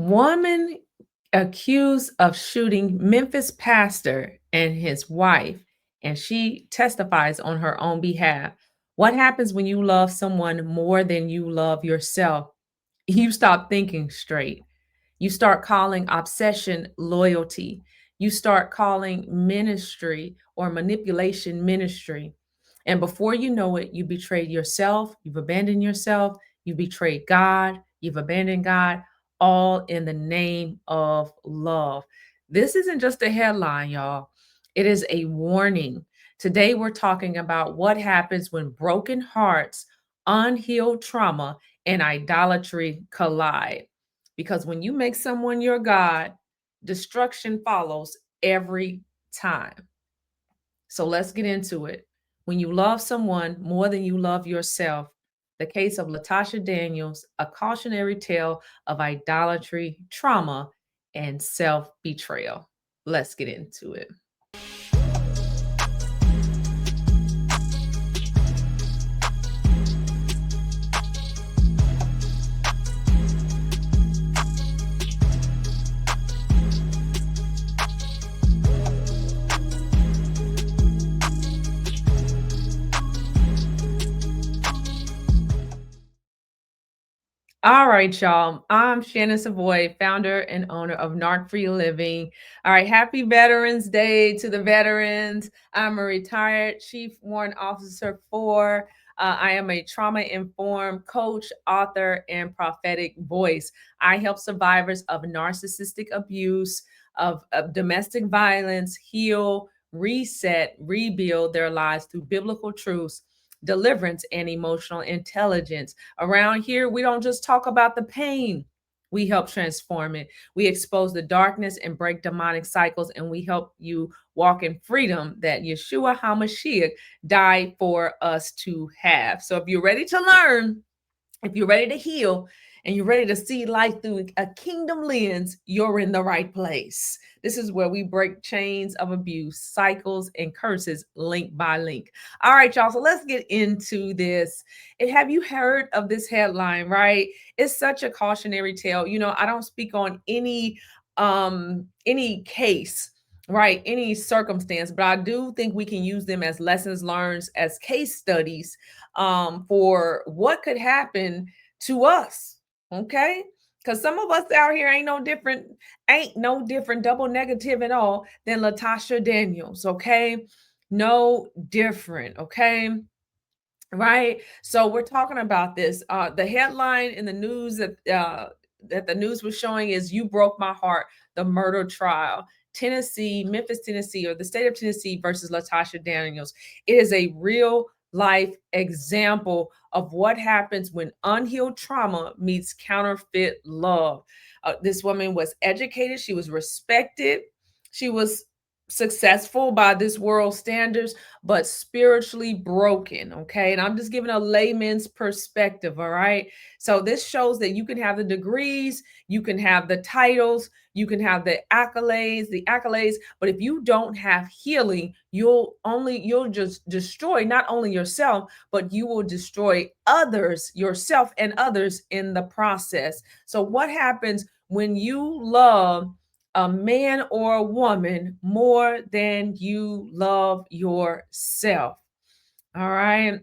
Woman accused of shooting Memphis pastor and his wife, and she testifies on her own behalf. What happens when you love someone more than you love yourself? You stop thinking straight. You start calling obsession loyalty. You start calling ministry or manipulation ministry. And before you know it, you betrayed yourself, you've abandoned yourself, you betrayed God, you've abandoned God, all in the name of love. This isn't just a headline, y'all. It is a warning. Today, we're talking about what happens when broken hearts, unhealed trauma, and idolatry collide. Because when you make someone your God, destruction follows every time. So let's get into it. When you love someone more than you love yourself, the case of Latasha Daniels, a cautionary tale of idolatry, trauma, and self betrayal. Let's get into it. All right, y'all. I'm Shannon Savoy, founder and owner of narcfreeliving. All right, happy Veterans Day to the veterans. I'm a retired Chief Warrant Officer for. I am a trauma-informed coach, author, and prophetic voice. I help survivors of narcissistic abuse, of domestic violence, heal, reset, rebuild their lives through biblical truths, deliverance, and emotional intelligence. Around here, we don't just talk about the pain. We help transform it. We expose the darkness and break demonic cycles, and we help you walk in freedom that Yeshua HaMashiach died for us to have. So if you're ready to learn, if you're ready to heal, and you're ready to see life through a kingdom lens, you're in the right place. This is where we break chains of abuse, cycles, and curses link by link. All right, y'all. So let's get into this. And have you heard of this headline, right? It's such a cautionary tale. You know, I don't speak on any case, right? Any circumstance, but I do think we can use them as lessons learned, as case studies for what could happen to us. Okay. Because some of us out here ain't no different, double negative at all than Latasha Daniels. Okay. No different. Okay. Right. So we're talking about this. The headline in the news that the news was showing is "You Broke My Heart," the murder trial. Tennessee, Memphis, Tennessee, or the state of Tennessee versus Latasha Daniels. It is a real life example of what happens when unhealed trauma meets counterfeit love. This woman was educated, she was respected, she was successful by this world standards, but spiritually broken. Okay. And I'm just giving a layman's perspective. All right. So this shows that you can have the degrees, you can have the titles, you can have the accolades, but if you don't have healing, you'll just destroy not only yourself, but you will destroy others, yourself and others in the process. So what happens when you love a man or a woman more than you love yourself? All right.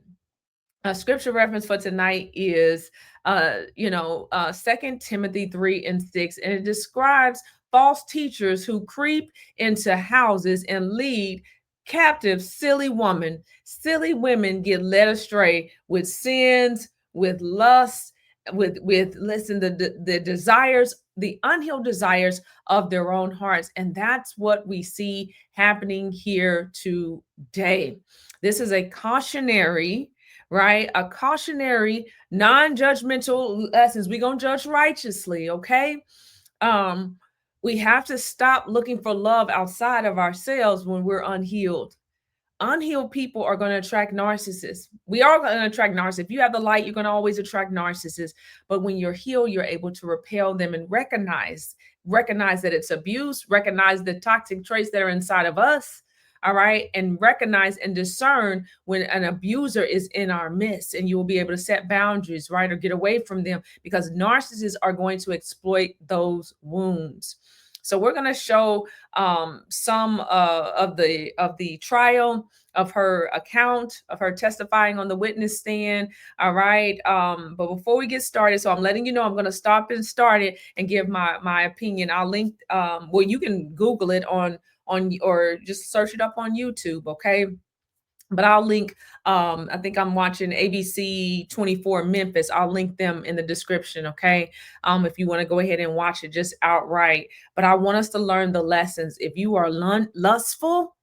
A scripture reference for tonight is 2 Timothy 3:6, and it describes false teachers who creep into houses and lead captive silly women. Silly women get led astray with sins, with lust, with listen, the desires, the unhealed desires of their own hearts. And that's what we see happening here today. This is a cautionary, right? A cautionary, non-judgmental lessons. We're gonna judge righteously, okay? We have to stop looking for love outside of ourselves when we're unhealed. Unhealed people are going to attract narcissists. We are going to attract narcissists. If you have the light, you're going to always attract narcissists. But when you're healed, you're able to repel them and recognize that it's abuse, recognize the toxic traits that are inside of us, all right, and recognize and discern when an abuser is in our midst, and you will be able to set boundaries, right, or get away from them, because narcissists are going to exploit those wounds. So we're going to show some of the trial of her account of her testifying on the witness stand. All right. But before we get started, so I'm letting you know I'm going to stop and start it and give my opinion. I'll link. Well, you can Google it on or just search it up on YouTube. Okay. But I'll link, I think I'm watching ABC 24 Memphis. I'll link them in the description, okay? If you want to go ahead and watch it just outright. But I want us to learn the lessons. If you are lustful,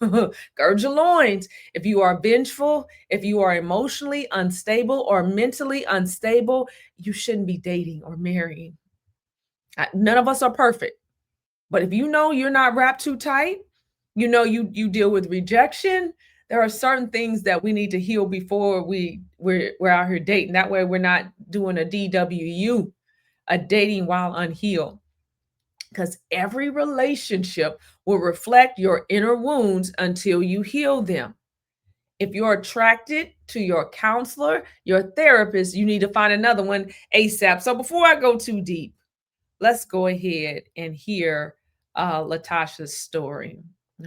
gird your loins. If you are vengeful, if you are emotionally unstable or mentally unstable, you shouldn't be dating or marrying. None of us are perfect. But if you know you're not wrapped too tight, you know you deal with rejection, there are certain things that we need to heal before we're out here dating. That way we're not doing a DWU, a dating while unhealed. Because every relationship will reflect your inner wounds until you heal them. If you're attracted to your counselor, your therapist, you need to find another one ASAP. So before I go too deep, let's go ahead and hear Latasha's story.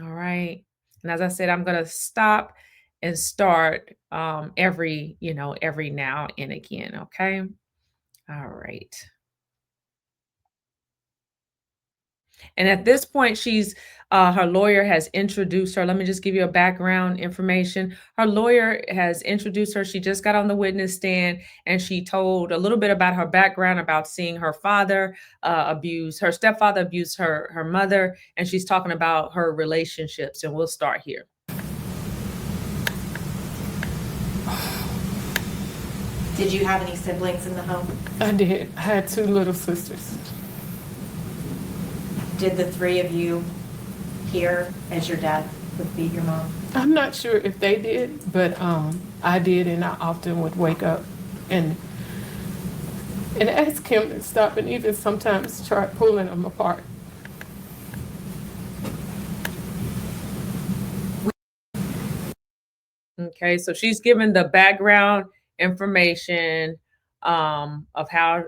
All right. And as I said, I'm going to stop and start every now and again. Okay. All right. And at this point, her lawyer has introduced her. Let me just give you a background information. Her lawyer has introduced her. She just got on the witness stand, and she told a little bit about her background, about seeing her father her stepfather abuse her mother, and she's talking about her relationships. And we'll start here. Did you have any siblings in the home? I did. I had 2 little sisters. Did the 3 of you hear as your dad would beat your mom? I'm not sure if they did, but I did, and I often would wake up and ask him to stop, and even sometimes try pulling them apart. Okay, so she's given the background information of how,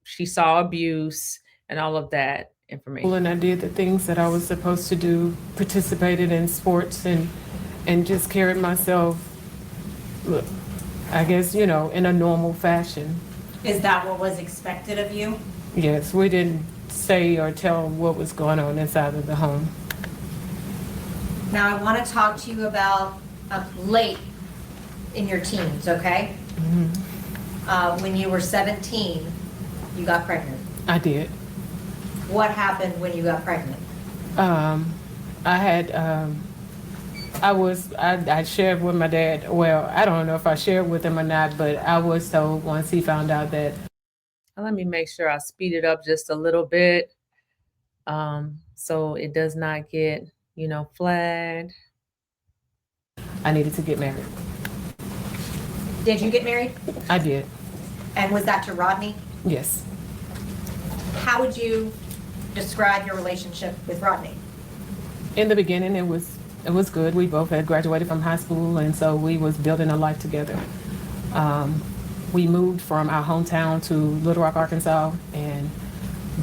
she saw abuse and all of that information. And I did the things that I was supposed to do, participated in sports, and just carried myself, I guess, in a normal fashion. Is that what was expected of you? Yes, we didn't say or tell what was going on inside of the home. Now I want to talk to you about late in your teens, okay? Mm-hmm. When you were 17, you got pregnant. I did. What happened when you got pregnant? I shared with my dad. Well, I don't know if I shared with him or not, but I was told once he found out that. Let me make sure I speed it up just a little bit, so it does not get, flagged. I needed to get married. Did you get married? I did. And was that to Rodney? Yes. How would you describe your relationship with Rodney? In the beginning, it was good. We both had graduated from high school, and so we was building a life together. We moved from our hometown to Little Rock, Arkansas, and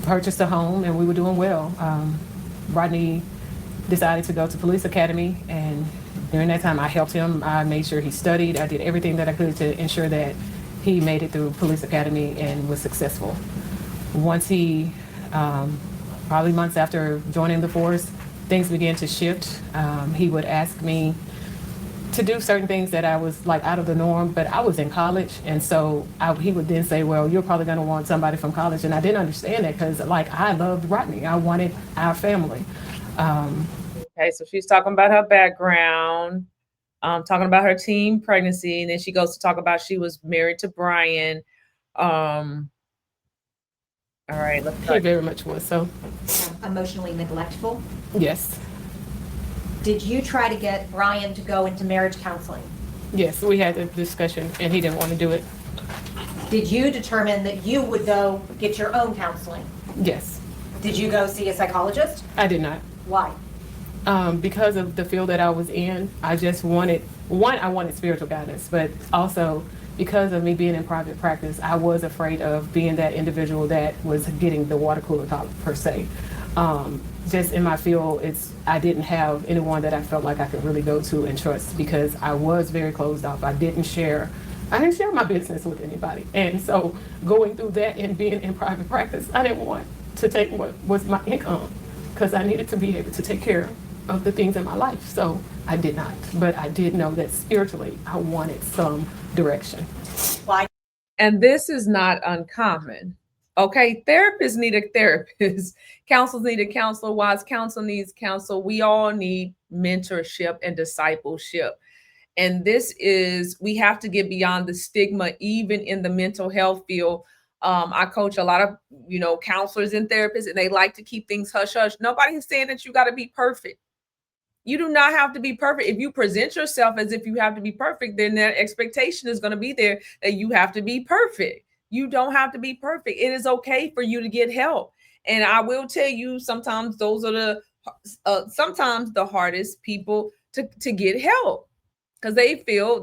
purchased a home, and we were doing well. Rodney decided to go to police academy, and during that time I helped him. I made sure he studied. I did everything that I could to ensure that he made it through police academy and was successful. Once he, probably months after joining the force, things began to shift. He would ask me to do certain things that I was like out of the norm, but I was in college, and so he would then say, well, you're probably going to want somebody from college, and I didn't understand that because I loved Rodney. I wanted our family. Okay, so she's talking about her background, talking about her teen pregnancy, and then she goes to talk about she was married to Brian. All right, let's start. He very much was so. Emotionally neglectful? Yes. Did you try to get Brian to go into marriage counseling? Yes, we had a discussion, and he didn't want to do it. Did you determine that you would go get your own counseling? Yes. Did you go see a psychologist? I did not. Why? Because of the field that I was in, I just wanted, I wanted spiritual guidance, but also because of me being in private practice, I was afraid of being that individual that was getting the water cooler talk per se. Just in my field, I didn't have anyone that I felt like I could really go to and trust, because I was very closed off. I didn't share my business with anybody. And so going through that and being in private practice, I didn't want to take what was my income, because I needed to be able to take care of the things in my life. So I did not, but I did know that spiritually I wanted some direction. Why? And this is not uncommon. Okay, therapists need a therapist, counselors need a counselor, wise counsel needs counsel. We all need mentorship and discipleship. And we have to get beyond the stigma, even in the mental health field. I coach a lot of, counselors and therapists, and they like to keep things hush hush. Nobody's saying that you got to be perfect. You do not have to be perfect. If you present yourself as if you have to be perfect, then that expectation is going to be there that you have to be perfect. You don't have to be perfect. It is okay for you to get help. And I will tell you, sometimes those are sometimes the hardest people to get help, because they feel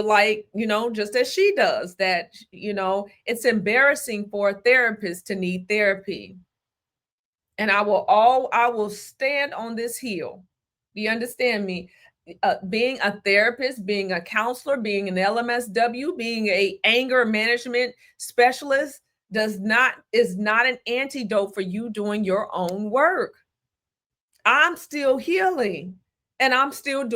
like, just as she does, that, it's embarrassing for a therapist to need therapy. And I will stand on this hill. Do you understand me? Being a therapist, being a counselor, being an LMSW, being a anger management specialist is not an antidote for you doing your own work. I'm still healing, and I'm still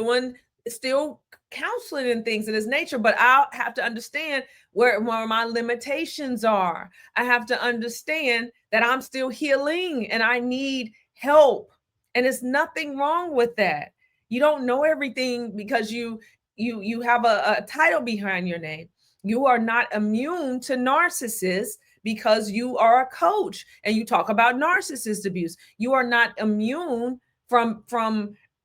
counseling and things of this nature, but I have to understand where my limitations are. I have to understand that I'm still healing and I need help. And there's nothing wrong with that. You don't know everything because you have a title behind your name. You are not immune to narcissists because you are a coach and you talk about narcissist abuse. You are not immune from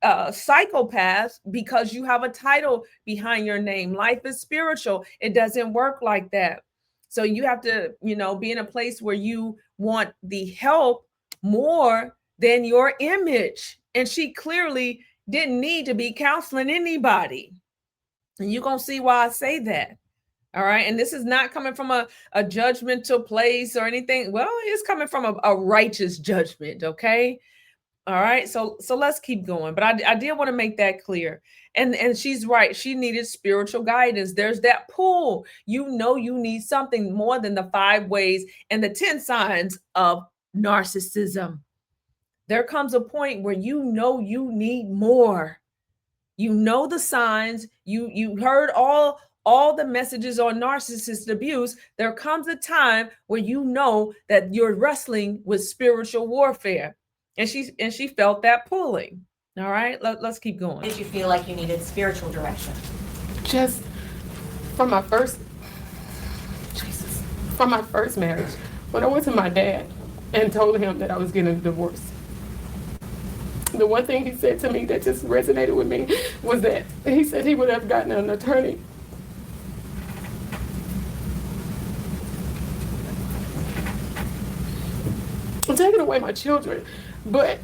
psychopaths because you have a title behind your name. Life is spiritual. It doesn't work like that. So you have to, be in a place where you want the help more than your image. And she clearly didn't need to be counseling anybody. And you're going to see why I say that. All right. And this is not coming from a judgmental place or anything. Well, it's coming from a righteous judgment. Okay. All right. So let's keep going. But I did want to make that clear. And she's right. She needed spiritual guidance. There's that pull. You need something more than the 5 ways and the 10 signs of narcissism. There comes a point where you need more. You know the signs. You heard all the messages on narcissist abuse. There comes a time where you know that you're wrestling with spiritual warfare. And she felt that pulling. All right, let's keep going. Did you feel like you needed spiritual direction? Just from my first marriage, when I went to my dad and told him that I was getting a divorce, the one thing he said to me that just resonated with me was that he said he would have gotten an attorney. I'm taking away my children, but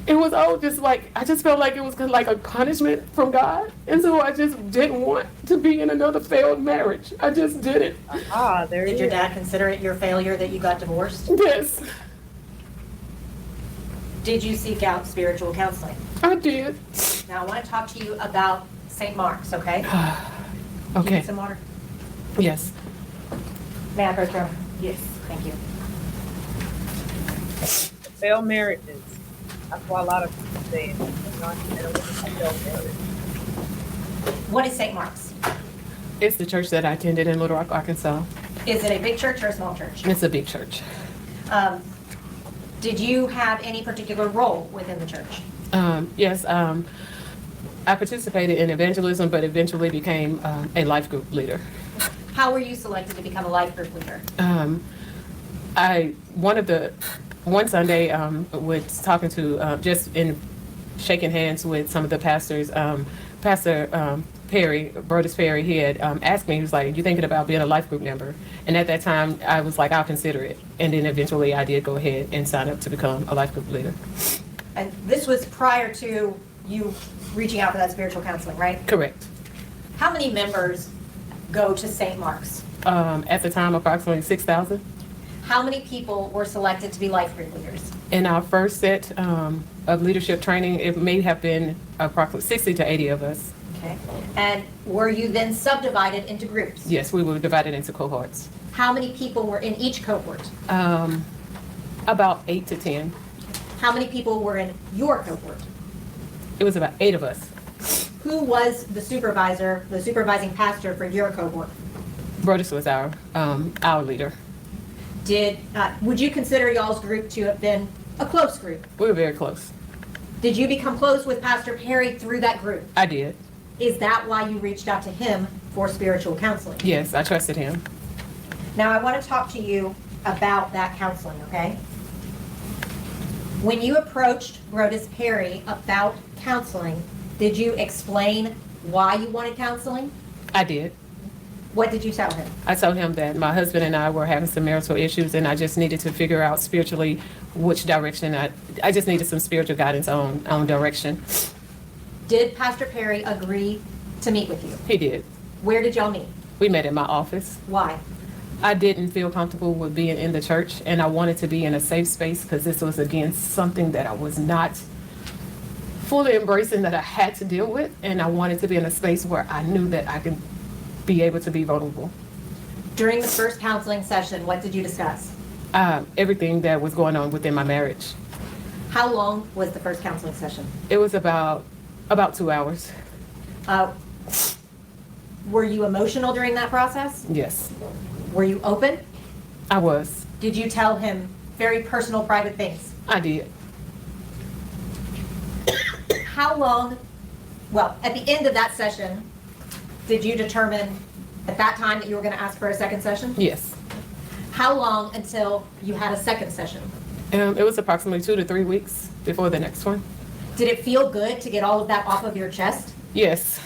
it was all just like, I just felt like it was like a punishment from God. And so I just didn't want to be in another failed marriage. I just didn't. Did your dad consider it your failure that you got divorced? Yes. Did you seek out spiritual counseling? I did. Now I want to talk to you about St. Mark's, okay? Okay. Do you need some water? Yes. May I approach her? Yes. Thank you. Failed marriages. That's why a lot of people say it. What is St. Mark's? It's the church that I attended in Little Rock, Arkansas. Is it a big church or a small church? It's a big church. Did you have any particular role within the church? Yes. I participated in evangelism, but eventually became a life group leader. How were you selected to become a life group leader? One Sunday, was talking to, just in shaking hands with some of the pastors, Pastor Perry, Brodus Perry, he had asked me, he was like, you thinking about being a life group member? And at that time, I was like, I'll consider it. And then eventually I did go ahead and sign up to become a life group leader. And this was prior to you reaching out for that spiritual counseling, right? Correct. How many members go to St. Mark's? At the time, approximately 6,000. How many people were selected to be life group leaders? In our first set of leadership training, it may have been approximately 60 to 80 of us. Okay. And were you then subdivided into groups? Yes, we were divided into cohorts. How many people were in each cohort? About 8 to 10. How many people were in your cohort? It was about 8 of us. Who was the supervisor, the supervising pastor for your cohort? Brodus was our leader. Would you consider y'all's group to have been a close group? We were very close. Did you become close with Pastor Perry through that group? I did. Is that why you reached out to him for spiritual counseling? Yes, I trusted him. Now I want to talk to you about that counseling, okay? When you approached Brodus Perry about counseling, did you explain why you wanted counseling? I did. What did you tell him? I told him that my husband and I were having some marital issues, and I just needed to figure out spiritually which direction. I just needed some spiritual guidance on direction. Did Pastor Perry agree to meet with you? He did. Where did y'all meet? We met in my office. Why? I didn't feel comfortable with being in the church, and I wanted to be in a safe space because this was, again, something that I was not fully embracing, that I had to deal with, and I wanted to be in a space where I knew that I could be able to be vulnerable. During the first counseling session, what did you discuss? Everything that was going on within my marriage. How long was the first counseling session? It was about 2 hours. Were you emotional during that process? Yes, Were you open? I was. Did you tell him very personal, private things? I did. How long, well, at the end of that session, did you determine at that time that you were going to ask for a second session? Yes. How long until you had a second session? It was approximately 2 to 3 weeks before the next one. Did it feel good to get all of that off of your chest? Yes.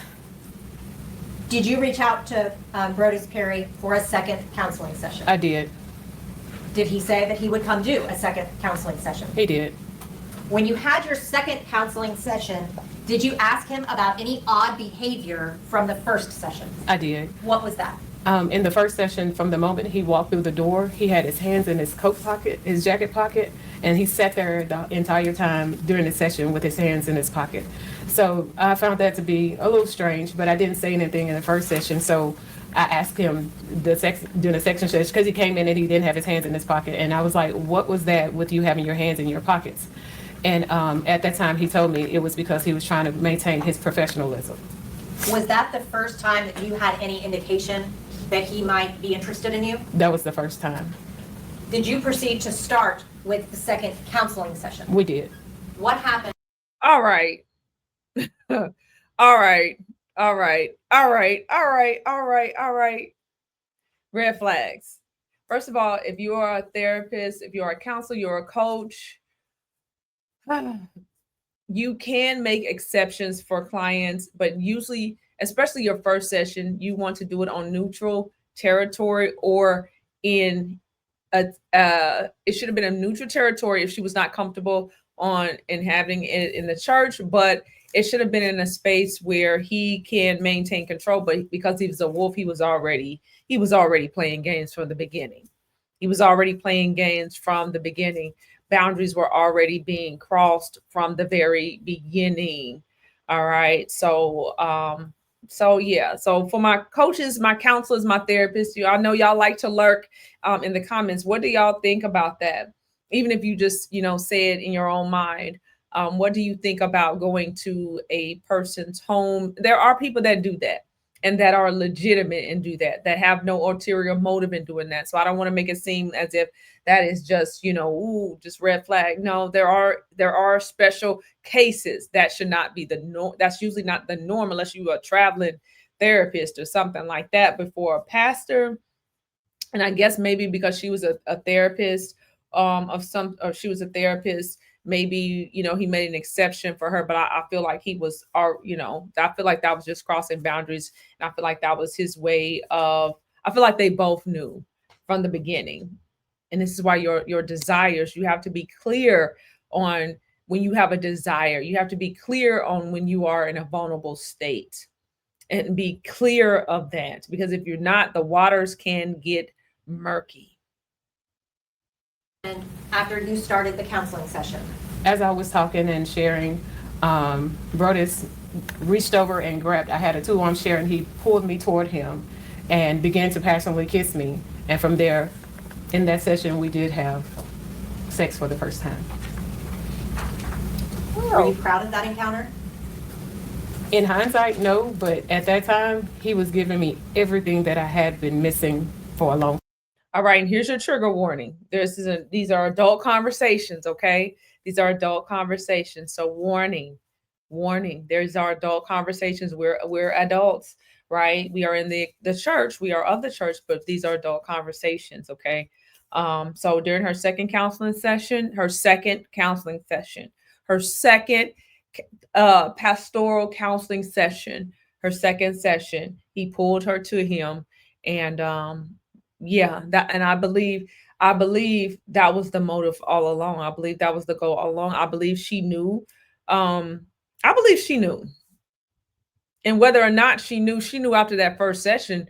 Did you reach out to Brodus Perry for a second counseling session? I did. Did he say that he would come do a second counseling session? He did. When you had your second counseling session, did you ask him about any odd behavior from the first session? I did. What was that? In the first session, from the moment he walked through the door, he had his hands in his coat pocket, his jacket pocket, and he sat there the entire time during the session with his hands in his pocket. So I found that to be a little strange, but I didn't say anything in the first session. So I asked him during the second session, because he came in and he didn't have his hands in his pocket. And I was like, what was that with you having your hands in your pockets? And at that time, he told me it was because he was trying to maintain his professionalism. Was that the first time that you had any indication that he might be interested in you? That was the first time. Did you proceed to start with the second counseling session? We did. What happened? All right. All right. All right. All right. All right. All right. All right. Red flags. First of all, if you are a therapist, if you're a counselor, you're a coach, you can make exceptions for clients, but usually, especially your first session, you want to do it on neutral territory or in it should have been a neutral territory if she was not comfortable in having it in the church, but it should have been in a space where he can maintain control. But because he was a wolf, he was already playing games from the beginning. He was already playing games from the beginning. Boundaries were already being crossed from the very beginning. All right. So yeah. So for my coaches, my counselors, my therapists, I know y'all like to lurk in the comments. What do y'all think about that? Even if you just, say it in your own mind. What do you think about going to a person's home? There are people that do that and that are legitimate and do that have no ulterior motive in doing that. So I don't want to make it seem as if that is just, just red flag. No, there are special cases that should not be the norm. That's usually not the norm unless you are a traveling therapist or something like that before a pastor. And I guess maybe because she was a therapist she was a therapist, maybe, he made an exception for her, but I feel like he was, I feel like that was just crossing boundaries. And I feel like that was his way I feel like they both knew from the beginning. And this is why your desires, you have to be clear on when you have a desire. You have to be clear on when you are in a vulnerable state, and be clear of that, because if you're not, the waters can get murky. And after you started the counseling session? As I was talking and sharing, Brodus reached over and grabbed, I had a 2-arm share, and he pulled me toward him and began to passionately kiss me. And from there, in that session, we did have sex for the first time. Were you proud of that encounter? In hindsight, no, but at that time, he was giving me everything that I had been missing for a long time. All right, and here's your trigger warning. These are adult conversations, okay? These are adult conversations. So warning. There's our adult conversations. We're adults, right? We are in the church. We are of the church, but these are adult conversations, okay? So during her second counseling session, her second pastoral counseling session, her second session, he pulled her to him, and I believe that was the motive all along. I believe that was the goal all along. I believe she knew. And whether or not she knew after that first session,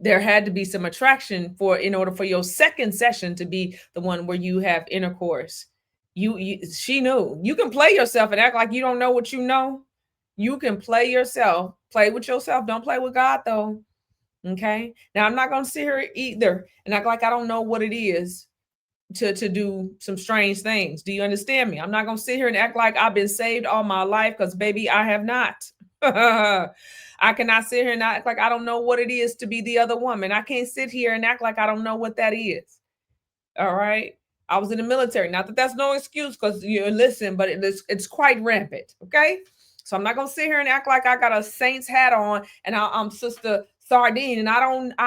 there had to be some attraction in order for your second session to be the one where you have intercourse. She knew. You can play yourself and act like you don't know what you know. You can play yourself, play with yourself. Don't play with God though. Okay. Now I'm not going to sit here either and act like I don't know what it is to do some strange things. Do you understand me? I'm not going to sit here and act like I've been saved all my life, because baby, I have not. I cannot sit here and act like I don't know what it is to be the other woman. I can't sit here and act like I don't know what that is. All right. I was in the military. Not that that's no excuse, because you listen, but it's quite rampant. Okay. So I'm not going to sit here and act like I got a saint's hat on and I'm Sister Sardine and I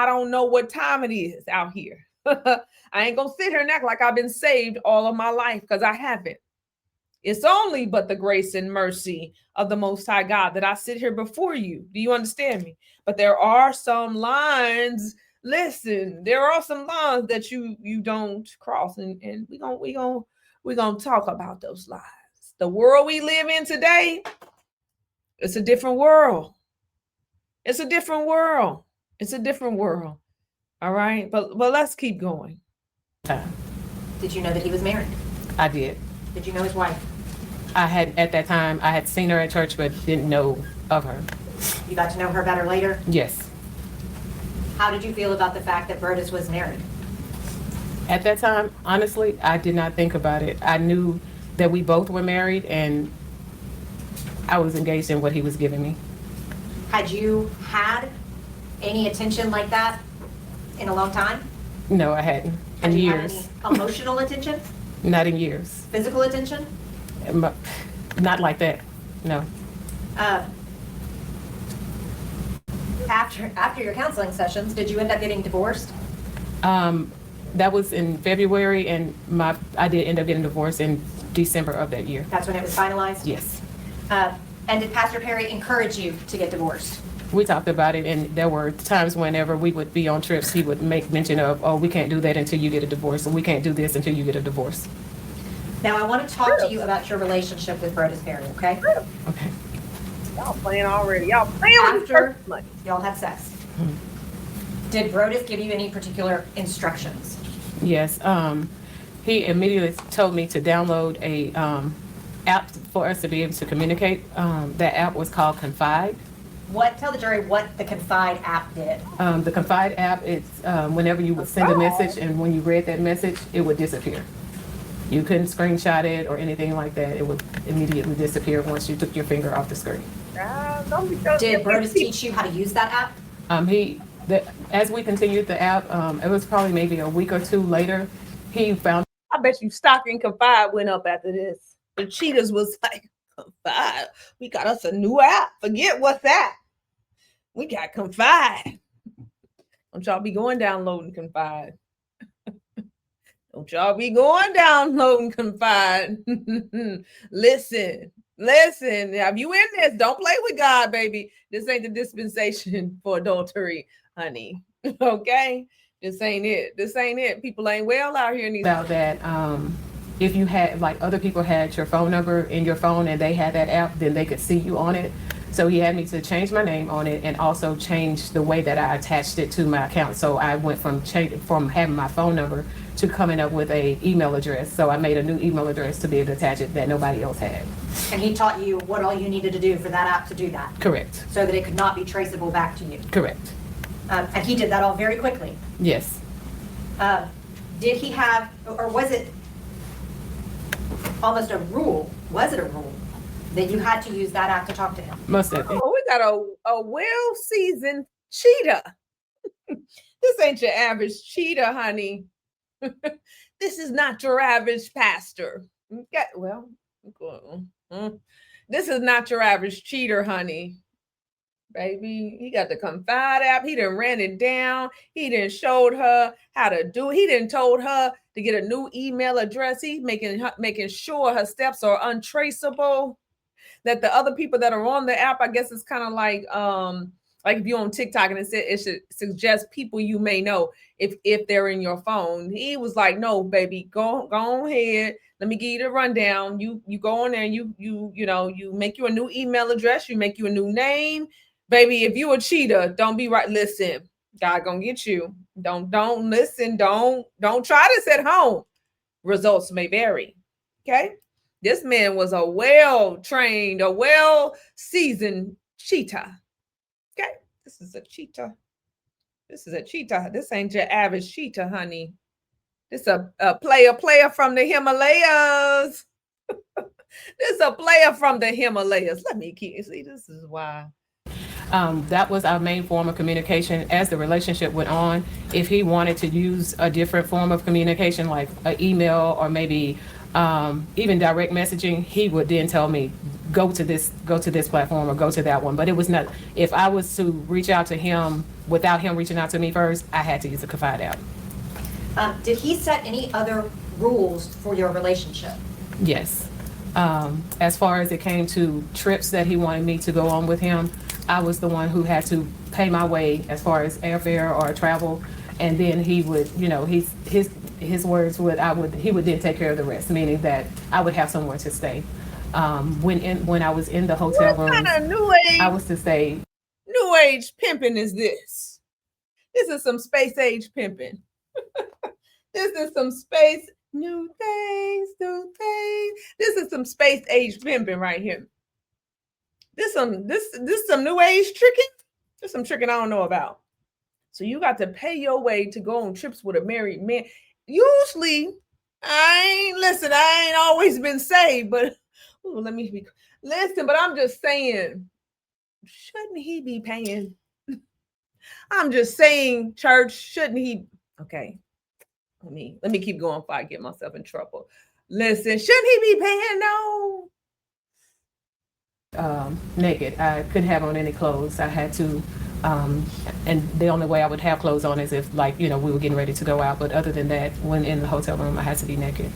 don't know what time it is out here. I ain't going to sit here and act like I've been saved all of my life, because I haven't. It's only but the grace and mercy of the Most High God that I sit here before you. Do you understand me? But there are some lines. Listen, there are some lines that you don't cross, and we gonna talk about those lines. The world we live in today, it's a different world. It's a different world. It's a different world. All right, but let's keep going. Did you know that he was married? I did. Did you know his wife? At that time, I had seen her at church, but didn't know of her. You got to know her better later? Yes. How did you feel about the fact that Brodus was married? At that time, honestly, I did not think about it. I knew that we both were married, and I was engaged in what he was giving me. Had you had any attention like that in a long time? No, I hadn't. Had In you years. had any emotional attention? Not in years. Physical attention? Not like that. No. After your counseling sessions, did you end up getting divorced? That was in February, and I did end up getting divorced in December of that year. That's when it was finalized? Yes. And did Pastor Perry encourage you to get divorced? We talked about it, and there were times whenever we would be on trips, he would make mention of, oh, we can't do that until you get a divorce, and we can't do this until you get a divorce. Now, I want to talk to you about your relationship with Brodus Perry, okay? Okay. Y'all playing already. Y'all playing with After money. y'all had sex, did Brodus give you any particular instructions? Yes. He immediately told me to download a app for us to be able to communicate. That app was called Confide. Tell the jury what the Confide app did. The Confide app, it's whenever you would send a message, and when you read that message, it would disappear. You couldn't screenshot it or anything like that. It would immediately disappear once you took your finger off the screen. Did Brodus teach you how to use that app? As we continued the app, it was probably maybe a week or two later, he found. I bet you stock in Confide went up after this. The cheaters was like, Confide, we got us a new app. Forget what's that. We got Confide. Don't y'all be going downloading Confide. Don't y'all be going downloading Confide. Listen. If you in this, don't play with God, baby. This ain't the dispensation for adultery, honey. Okay? This ain't it. People ain't well out here in these. About that, if you had, like, other people had your phone number in your phone and they had that app, then they could see you on it. So he had me to change my name on it and also change the way that I attached it to my account. So I went from having my phone number to coming up with a email address. So I made a new email address to be able to attach it that nobody else had. And he taught you what all you needed to do for that app to do that? Correct. So that it could not be traceable back to you? Correct. And he did that all very quickly? Yes. Did he have, or was it almost a rule? Was it a rule that you had to use that app to talk to him? Most of it. Oh, we got a well-seasoned cheater. This ain't your average cheater, honey. This is not your average pastor. Okay, well, this is not your average cheater, honey. Baby, he got the confide app. He done ran it down. He done showed her how to do it. He done told her to get a new email address. He's making sure her steps are untraceable. That the other people that are on the app, I guess it's kind of like if you're on TikTok and it should suggest people you may know if they're in your phone. He was like, no, baby, go ahead. Let me give you the rundown. You go on there and you make you a new email address. You make you a new name. Baby, if you a cheater, don't be right. Listen, God gonna get you. Don't listen. Don't try this at home. Results may vary. Okay. This man was a well-trained, a well-seasoned cheater. Okay. This is a cheater. This is a cheater. This ain't your average cheater, honey. This a player from the Himalayas. This a player from the Himalayas. Let me see. This is why. That was our main form of communication as the relationship went on. If he wanted to use a different form of communication, like an email or maybe even direct messaging, he would then tell me, go to this platform or go to that one. But it was not, if I was to reach out to him without him reaching out to me first, I had to use a confide app. Did he set any other rules for your relationship? Yes. As far as it came to trips that he wanted me to go on with him, I was the one who had to pay my way as far as airfare or travel, and then he would, his words would, he would then take care of the rest, meaning that I would have somewhere to stay. When I was in the hotel room, what kind of new age? I was to stay. New age pimping is this? This is some space age pimping. This is some space new things. This is some space age pimping right here. This some new age tricking. There's some tricking I don't know about. So you got to pay your way to go on trips with a married man. Usually, I ain't always been saved, but but I'm just saying, shouldn't he be paying? I'm just saying, church, shouldn't he? Okay, let me keep going before I get myself in trouble. Listen, shouldn't he be paying? No. Naked. I couldn't have on any clothes. I had to, and the only way I would have clothes on is if, like, we were getting ready to go out. But other than that, when in the hotel room, I had to be naked.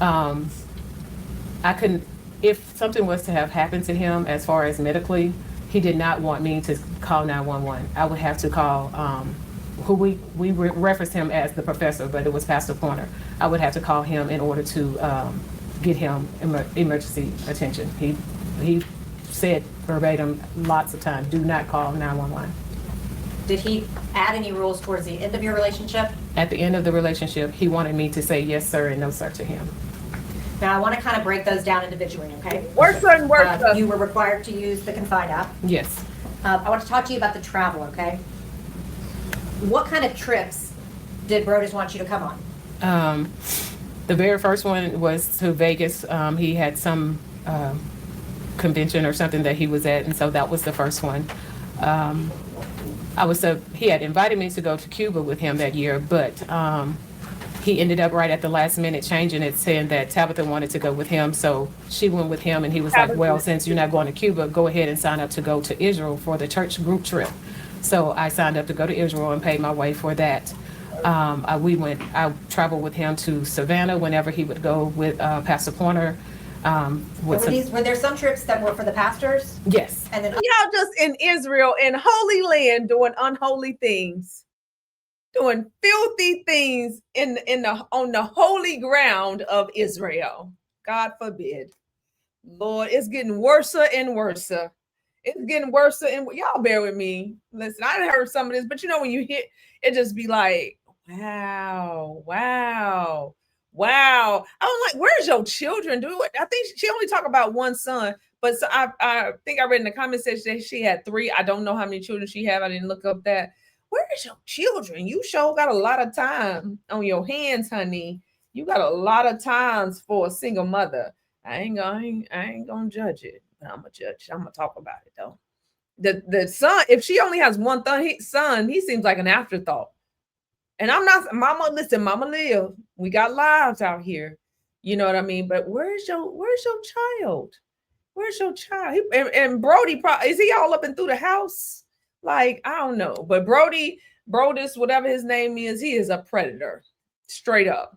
I couldn't, if something was to have happened to him as far as medically, he did not want me to call 911. I would have to call, who we referenced him as the professor, but it was Pastor Pointer. I would have to call him in order to get him emergency attention. He said verbatim lots of times, do not call 911. Did he add any rules towards the end of your relationship? At the end of the relationship, he wanted me to say yes, sir, and no, sir to him. Now, I want to kind of break those down individually, okay? Work. You were required to use the Confide app. Yes. I want to talk to you about the travel, okay? What kind of trips did Brodus want you to come on? The very first one was to Vegas. He had some convention or something that he was at, and so that was the first one. He had invited me to go to Cuba with him that year, but he ended up right at the last minute changing it, saying that Tabitha wanted to go with him, so she went with him, and he was like, well, since you're not going to Cuba, go ahead and sign up to go to Israel for the church group trip. So I signed up to go to Israel and paid my way for that. I traveled with him to Savannah whenever he would go with Pastor Pointer. Were there some trips that were for the pastors? Yes. And then y'all just in Israel, in Holy Land, doing unholy things. doing filthy things on the holy ground of Israel. God forbid. Lord, it's getting worse and worse. It's getting worse, and y'all bear with me. Listen, I done heard some of this, but you know, when you hit, it just be like, wow. I'm like, where's your children? I think she only talked about one son, but so I think I read in the comment section that she had 3. I don't know how many children she have. I didn't look up that. Where's your children? You sure got a lot of time on your hands, honey. You got a lot of times for a single mother. I ain't gonna judge it, but I'm gonna judge. I'm gonna talk about it though. The son, if she only has one son, he seems like an afterthought. And I'm not, mama, listen, mama live. We got lives out here. You know what I mean? But where's your child? Where's your child? And Brody, is he all up and through the house? Like, I don't know. But Brodus, whatever his name is, he is a predator. Straight up.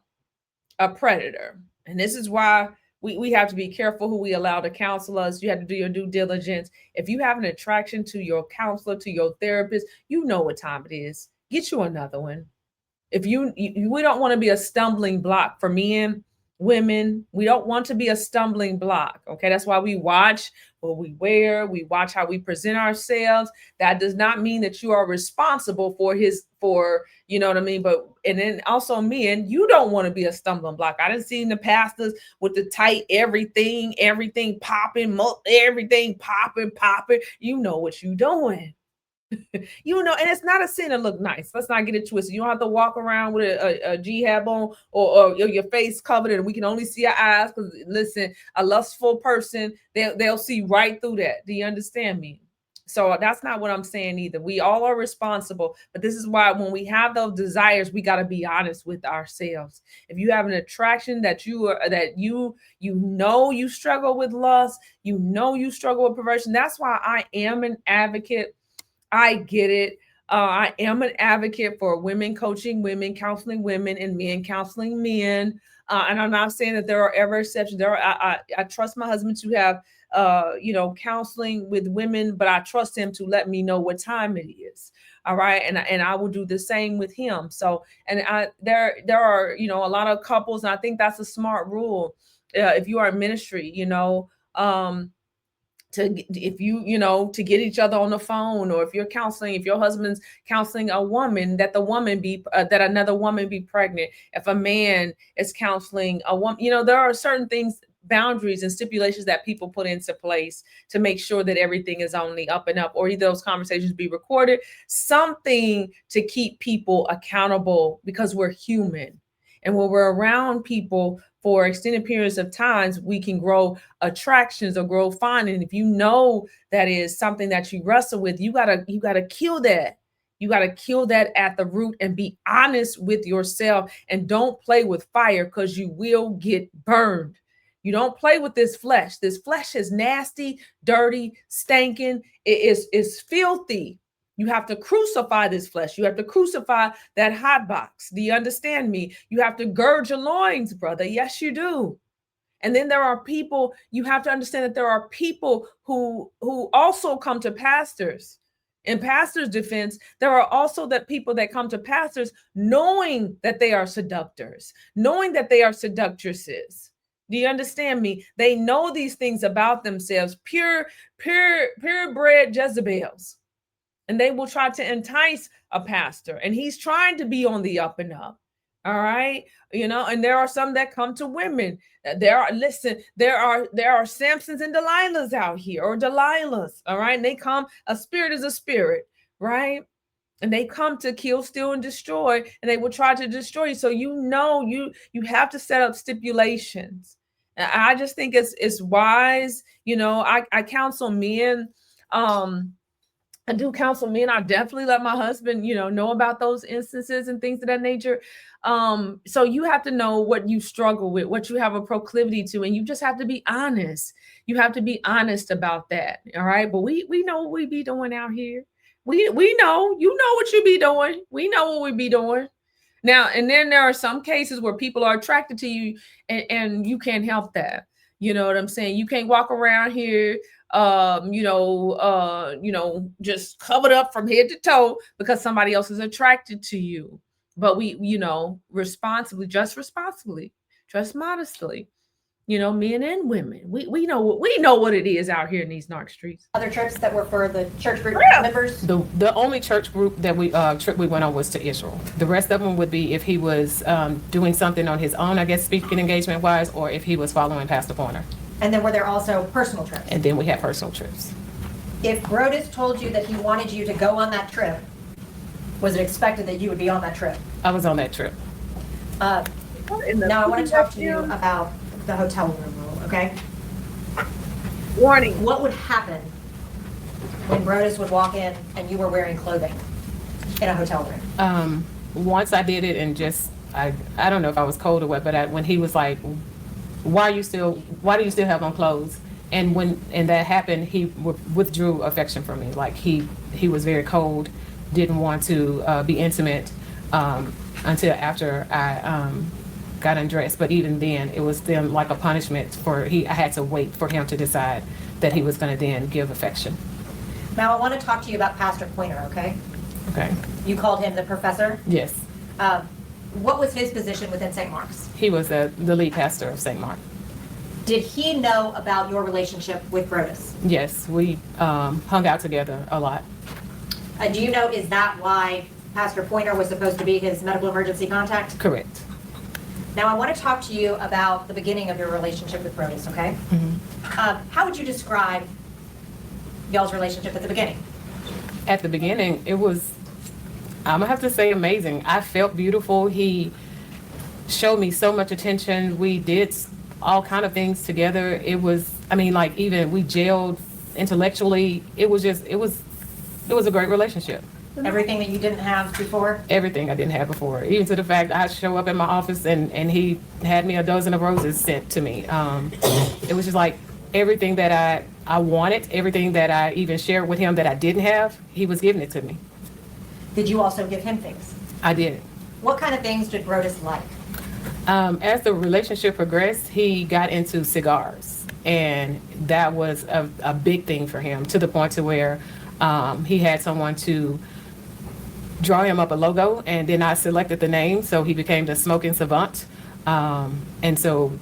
A predator. And this is why we have to be careful who we allow to counsel us. You have to do your due diligence. If you have an attraction to your counselor, to your therapist, you know what time it is. Get you another one. If we don't want to be a stumbling block for men, women. We don't want to be a stumbling block. Okay, that's why we watch what we wear. We watch how we present ourselves. That does not mean that you are responsible for you know what I mean. But and then also men, you don't want to be a stumbling block. I didn't see the pastors with the tight everything popping, everything popping. You know what you doing. You know, and it's not a sin to look nice. Let's not get it twisted. You don't have to walk around with a jihad on or your face covered and we can only see our eyes. Because listen, a lustful person, they'll see right through that. Do you understand me? So that's not what I'm saying either. We all are responsible, but this is why when we have those desires, we got to be honest with ourselves. If you have an attraction that you know you struggle with lust, you know you struggle with perversion. That's why I am an advocate. I get it. I am an advocate for women coaching women, counseling women, and men counseling men. And I'm not saying that there are ever exceptions. I trust my husband to have counseling with women, but I trust him to let me know what time it is. All right, and I will do the same with him. So, and there are a lot of couples, and I think that's a smart rule. If you are in ministry, to get each other on the phone, or if you're counseling, if your husband's counseling a woman, that another woman be pregnant. If a man is counseling a woman, there are certain things, boundaries and stipulations that people put into place to make sure that everything is on the up and up, or either those conversations be recorded, something to keep people accountable, because we're human. And when we're around people for extended periods of times, we can grow attractions or grow fond. And if you know that is something that you wrestle with, you gotta kill that. You gotta kill that at the root and be honest with yourself, and don't play with fire, because you will get burned. You don't play with this flesh. This flesh is nasty, dirty, stinking. It is filthy. You have to crucify this flesh. You have to crucify that hot box. Do you understand me? You have to gird your loins, brother. Yes, you do. And then there are people, you have to understand that there are people who also come to pastors. In pastors' defense, there are also people that come to pastors knowing that they are seductors, knowing that they are seductresses. Do you understand me? They know these things about themselves, purebred Jezebels. And they will try to entice a pastor, and he's trying to be on the up and up. All right. And there are some that come to women. There are Samsons and Delilahs out here, or Delilahs. All right. And they come, a spirit is a spirit, right? And they come to kill, steal, and destroy, and they will try to destroy you. So you have to set up stipulations. And I just think it's wise. I counsel men. I do counsel men. I definitely let my husband, know about those instances and things of that nature. So you have to know what you struggle with, what you have a proclivity to, and you just have to be honest. You have to be honest about that. All right. But we know what we be doing out here. We know, what you be doing. We know what we be doing. Now, and then there are some cases where people are attracted to you, and you can't help that. You know what I'm saying? You can't walk around here just covered up from head to toe because somebody else is attracted to you. but we, responsibly, just modestly, men and women, we know what it is out here in these narc streets. Other trips that were for the church group members? The only church group that trip we went on was to Israel. The rest of them would be if he was doing something on his own, I guess, speaking engagement wise, or if he was following Pastor Pointer. And then were there also personal trips? And then we had personal trips. If Brodus told you that he wanted you to go on that trip, was it expected that you would be on that trip? I was on that trip. Now I want to talk to you about the hotel room rule, okay? Warning. What would happen when Brodus would walk in and you were wearing clothing in a hotel room? Once I did it and just, I don't know if I was cold or what, but when he was like, why do you still have on clothes? And when that happened, he withdrew affection from me. Like he was very cold, didn't want to be intimate until after I got undressed. But even then, it was then like a punishment I had to wait for him to decide that he was going to then give affection. Now I want to talk to you about Pastor Pointer, okay? Okay. You called him the professor? Yes. What was his position within St. Mark's? He was the lead pastor of St. Mark. Did he know about your relationship with Brodus? Yes, we hung out together a lot. Do you know, is that why Pastor Pointer was supposed to be his medical emergency contact? Correct. Now I want to talk to you about the beginning of your relationship with Brodus, okay? Mm-hmm. How would you describe y'all's relationship at the beginning? At the beginning, it was, I'm gonna have to say, amazing. I felt beautiful. He showed me so much attention. We did all kind of things together. It was, even we gelled intellectually. It was a great relationship. Everything that you didn't have before? Everything I didn't have before. Even to the fact I show up in my office and he had me a dozen of roses sent to me. It was just like everything that I wanted, everything that I even shared with him that I didn't have, he was giving it to me. Did you also give him things? I did. What kind of things did Brodus like? As the relationship progressed, he got into cigars, and that was a big thing for him, to the point to where he had someone to draw him up a logo, and then I selected the name, so he became the Smoking Savant. And so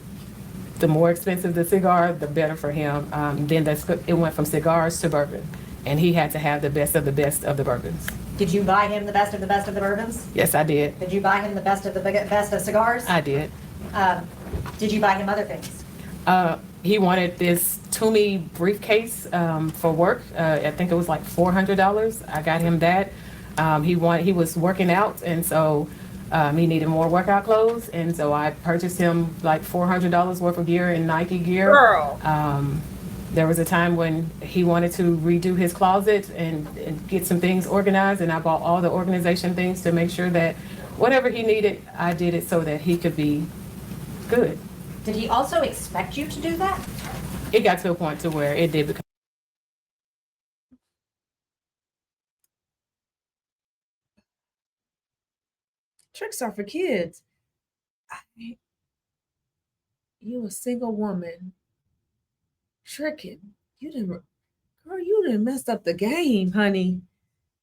the more expensive the cigar, the better for him. Then it went from cigars to bourbon, and he had to have the best of the bourbons. Did you buy him the best of the bourbons? Yes, I did. Did you buy him the best of cigars? I did. Did you buy him other things? He wanted this Toomey briefcase for work. I think it was like $400. I got him that. He was working out, and so he needed more workout clothes, and so I purchased him like $400 worth of gear in Nike gear. Girl. There was a time when he wanted to redo his closet and get some things organized, and I bought all the organization things to make sure that whatever he needed, I did it so that he could be good. Did he also expect you to do that? It got to a point to where it did become. Tricks are for kids. You a single woman tricking. You didn't mess up the game, honey.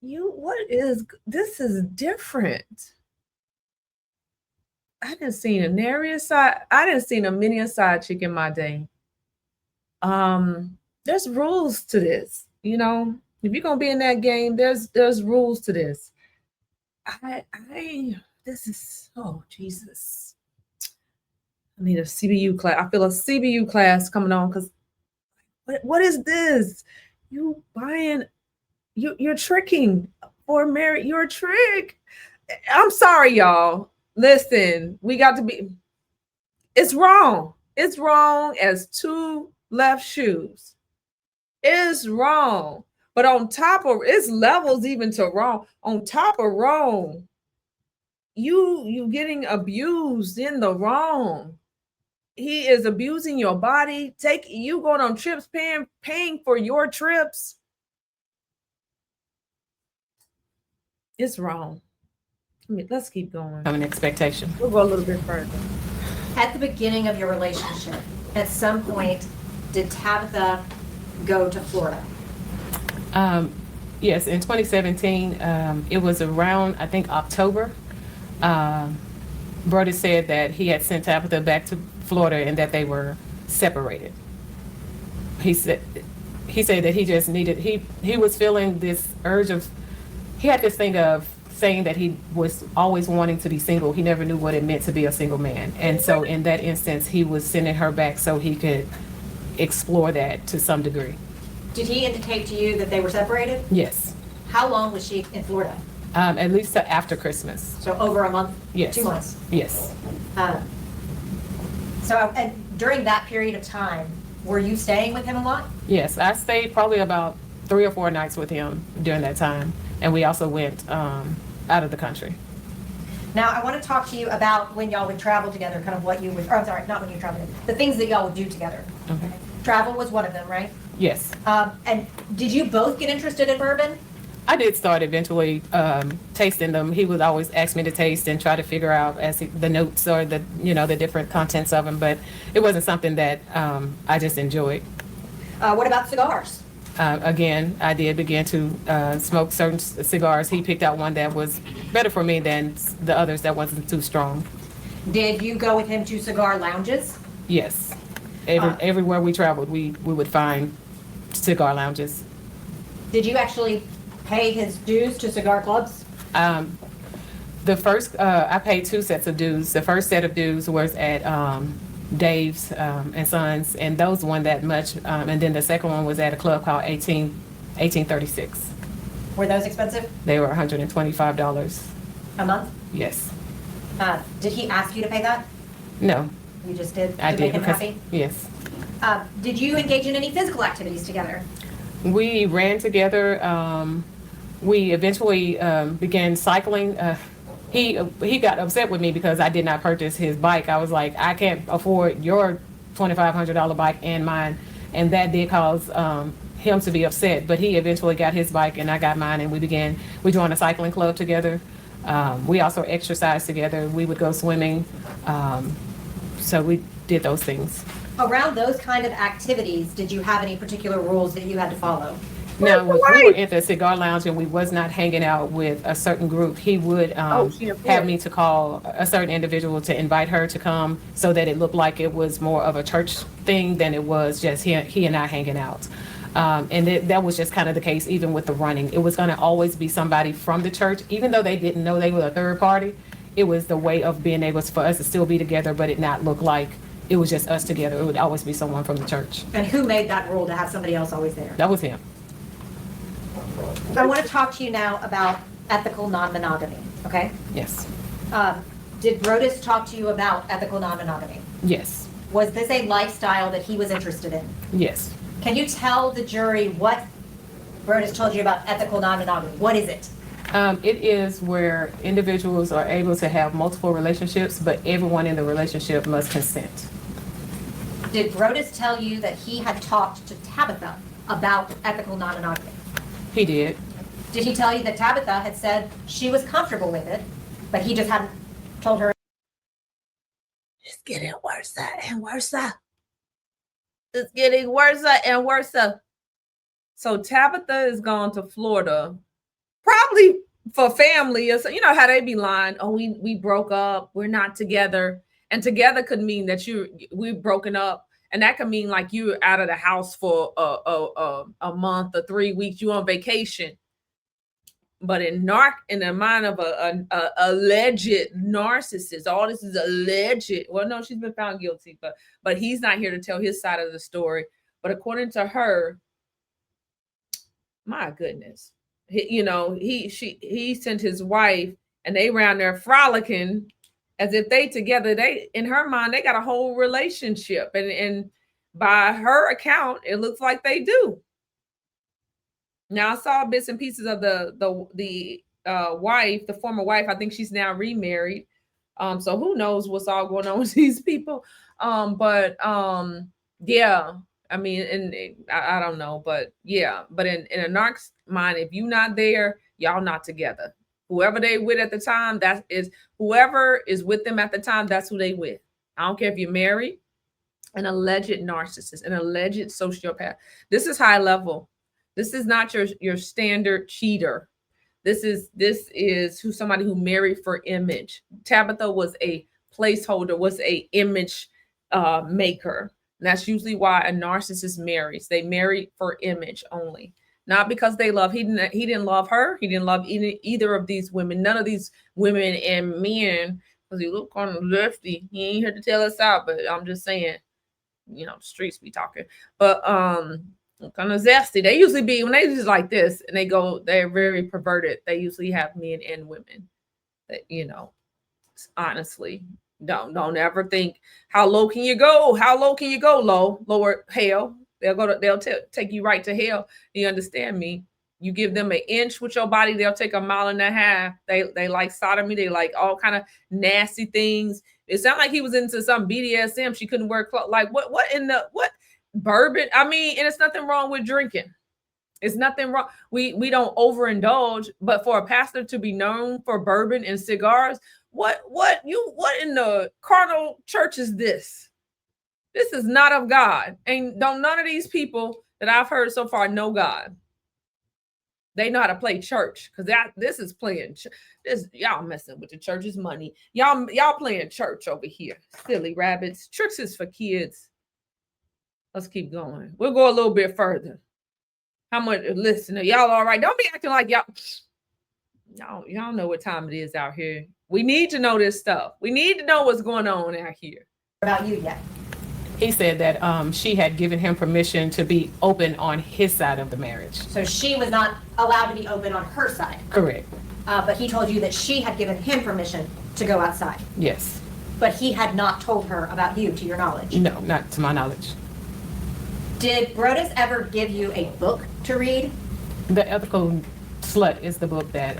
This is different. I didn't see a mini a side chick in my day. There's rules to this, if you're gonna be in that game, there's rules to this. This is, oh Jesus. I need a CBU class. I feel a CBU class coming on, because what is this? You're tricking for marriage. You're a trick. I'm sorry, y'all. Listen, it's wrong. It's wrong as two left shoes. It's wrong. But on top of it's levels even to wrong. On top of wrong, you getting abused in the wrong. He is abusing your body. You going on trips, paying for your trips. It's wrong. Let's keep going. An expectation. We'll go a little bit further. At the beginning of your relationship, at some point, did Tabitha go to Florida? Yes, in 2017, it was around, I think, October. Brody said that he had sent Tabitha back to Florida and that they were separated. He said that he just needed, he was feeling this urge of, he had this thing of saying that he was always wanting to be single. He never knew what it meant to be a single man. And so in that instance, he was sending her back so he could explore that to some degree. Did he indicate to you that they were separated? Yes. How long was she in Florida? At least after Christmas. So over a month? Yes. 2 months? Yes. And during that period of time, were you staying with him a lot? Yes, I stayed probably about 3 or 4 nights with him during that time. And we also went out of the country. Now, I want to talk to you about when y'all would travel together, kind of what you would, or I'm sorry, not when you traveled, the things that y'all would do together. Okay. Travel was one of them, right? Yes. And did you both get interested in bourbon? I did start eventually tasting them. He would always ask me to taste and try to figure out the notes or the different contents of them, but it wasn't something that I just enjoyed. What about cigars? Again, I did begin to smoke certain cigars. He picked out one that was better for me than the others that wasn't too strong. Did you go with him to cigar lounges? Yes. Everywhere we traveled, we would find cigar lounges. Did you actually pay his dues to cigar clubs? The first, I paid 2 sets of dues. The first set of dues was at Dave's and Sons, and those weren't that much. And then the second one was at a club called 1836. Were those expensive? They were $125. A month? Yes. Did he ask you to pay that? No. You just did I to did make him because happy? yes. Did you engage in any physical activities together? We ran together. We eventually began cycling. He got upset with me because I did not purchase his bike. I was like, I can't afford your $2,500 bike and mine, and that did cause him to be upset. But he eventually got his bike and I got mine, and we joined a cycling club together. We also exercised together. We would go swimming. So we did those things. Around those kind of activities, did you have any particular rules that you had to follow? Now, if we were at the cigar lounge and we was not hanging out with a certain group, he would have me to call a certain individual to invite her to come so that it looked like it was more of a church thing than it was just he and I hanging out. And that was just kind of the case even with the running. It was going to always be somebody from the church, even though they didn't know they were a third party. It was the way of being able for us to still be together, but it not look like it was just us together. It would always be someone from the church. And who made that rule to have somebody else always there? That was him. I want to talk to you now about ethical non-monogamy, okay? Yes. Did Brodus talk to you about ethical non-monogamy? Yes. Was this a lifestyle that he was interested in? Yes. Can you tell the jury what Brodus told you about ethical non-monogamy? What is it? It is where individuals are able to have multiple relationships, but everyone in the relationship must consent. Did Brodus tell you that he had talked to Tabitha about ethical non-monogamy? He did. Did he tell you that Tabitha had said she was comfortable with it, but he just hadn't told her? It's getting worse and worse. It's getting worse and worse. So Tabitha is gone to Florida, probably for family. Or so, you know how they be lying. Oh, we broke up. We're not together. And together could mean that we've broken up. And that could mean like you're out of the house for a month or 3 weeks. You on vacation. But in the mind of a alleged narcissist, all this is alleged. Well, no, she's been found guilty, but he's not here to tell his side of the story. But according to her, my goodness, he sent his wife, and they around there frolicking as if they together. They, in her mind, they got a whole relationship, and by her account, it looks like they do. Now I saw bits and pieces of the wife, the former wife. I think she's now remarried. So who knows what's all going on with these people? Yeah. I mean, and I don't know, but yeah. But in a narc's mind, if you not there, y'all not together. Whoever they with at the time, whoever is with them at the time, that's who they with. I don't care if you're married. An alleged narcissist, an alleged sociopath. This is high level. This is not your standard cheater. This is who somebody who married for image. Tabitha was a placeholder, was a image maker. And that's usually why a narcissist marries. They marry for image only, not because they love. He didn't love her. He didn't love either of these women. None of these women and men. Because he look on the lefty. He ain't here to tell us out, but I'm just saying, you know, streets be talking. But kind of zesty. They usually be, when they just like this and they're very perverted. They usually have men and women that, you know, honestly, don't ever think, how low can you go? How low can you go? Lower hell. They'll take you right to hell. You understand me? You give them an inch with your body, they'll take 1.5 miles. They like sodomy. They like all kind of nasty things. It sounded like he was into some BDSM. She couldn't wear clothes. Like what bourbon? I mean, and it's nothing wrong with drinking. It's nothing wrong. We don't overindulge, but for a pastor to be known for bourbon and cigars, what in the carnal church is this? This is not of God. And none of these people that I've heard so far know God. They know how to play church, because this is playing. This y'all messing with the church's money. Y'all playing church over here. Silly rabbits. Tricks is for kids. Let's keep going. We'll go a little bit further. How much? Listen, y'all all right? Don't be acting like y'all know what time it is out here. We need to know this stuff. We need to know what's going on out here. About you yet? He said that she had given him permission to be open on his side of the marriage. So she was not allowed to be open on her side. Correct. But he told you that she had given him permission to go outside. Yes. But he had not told her about you, to your knowledge. No, not to my knowledge. Did Brodus ever give you a book to read? The Ethical Slut is the book that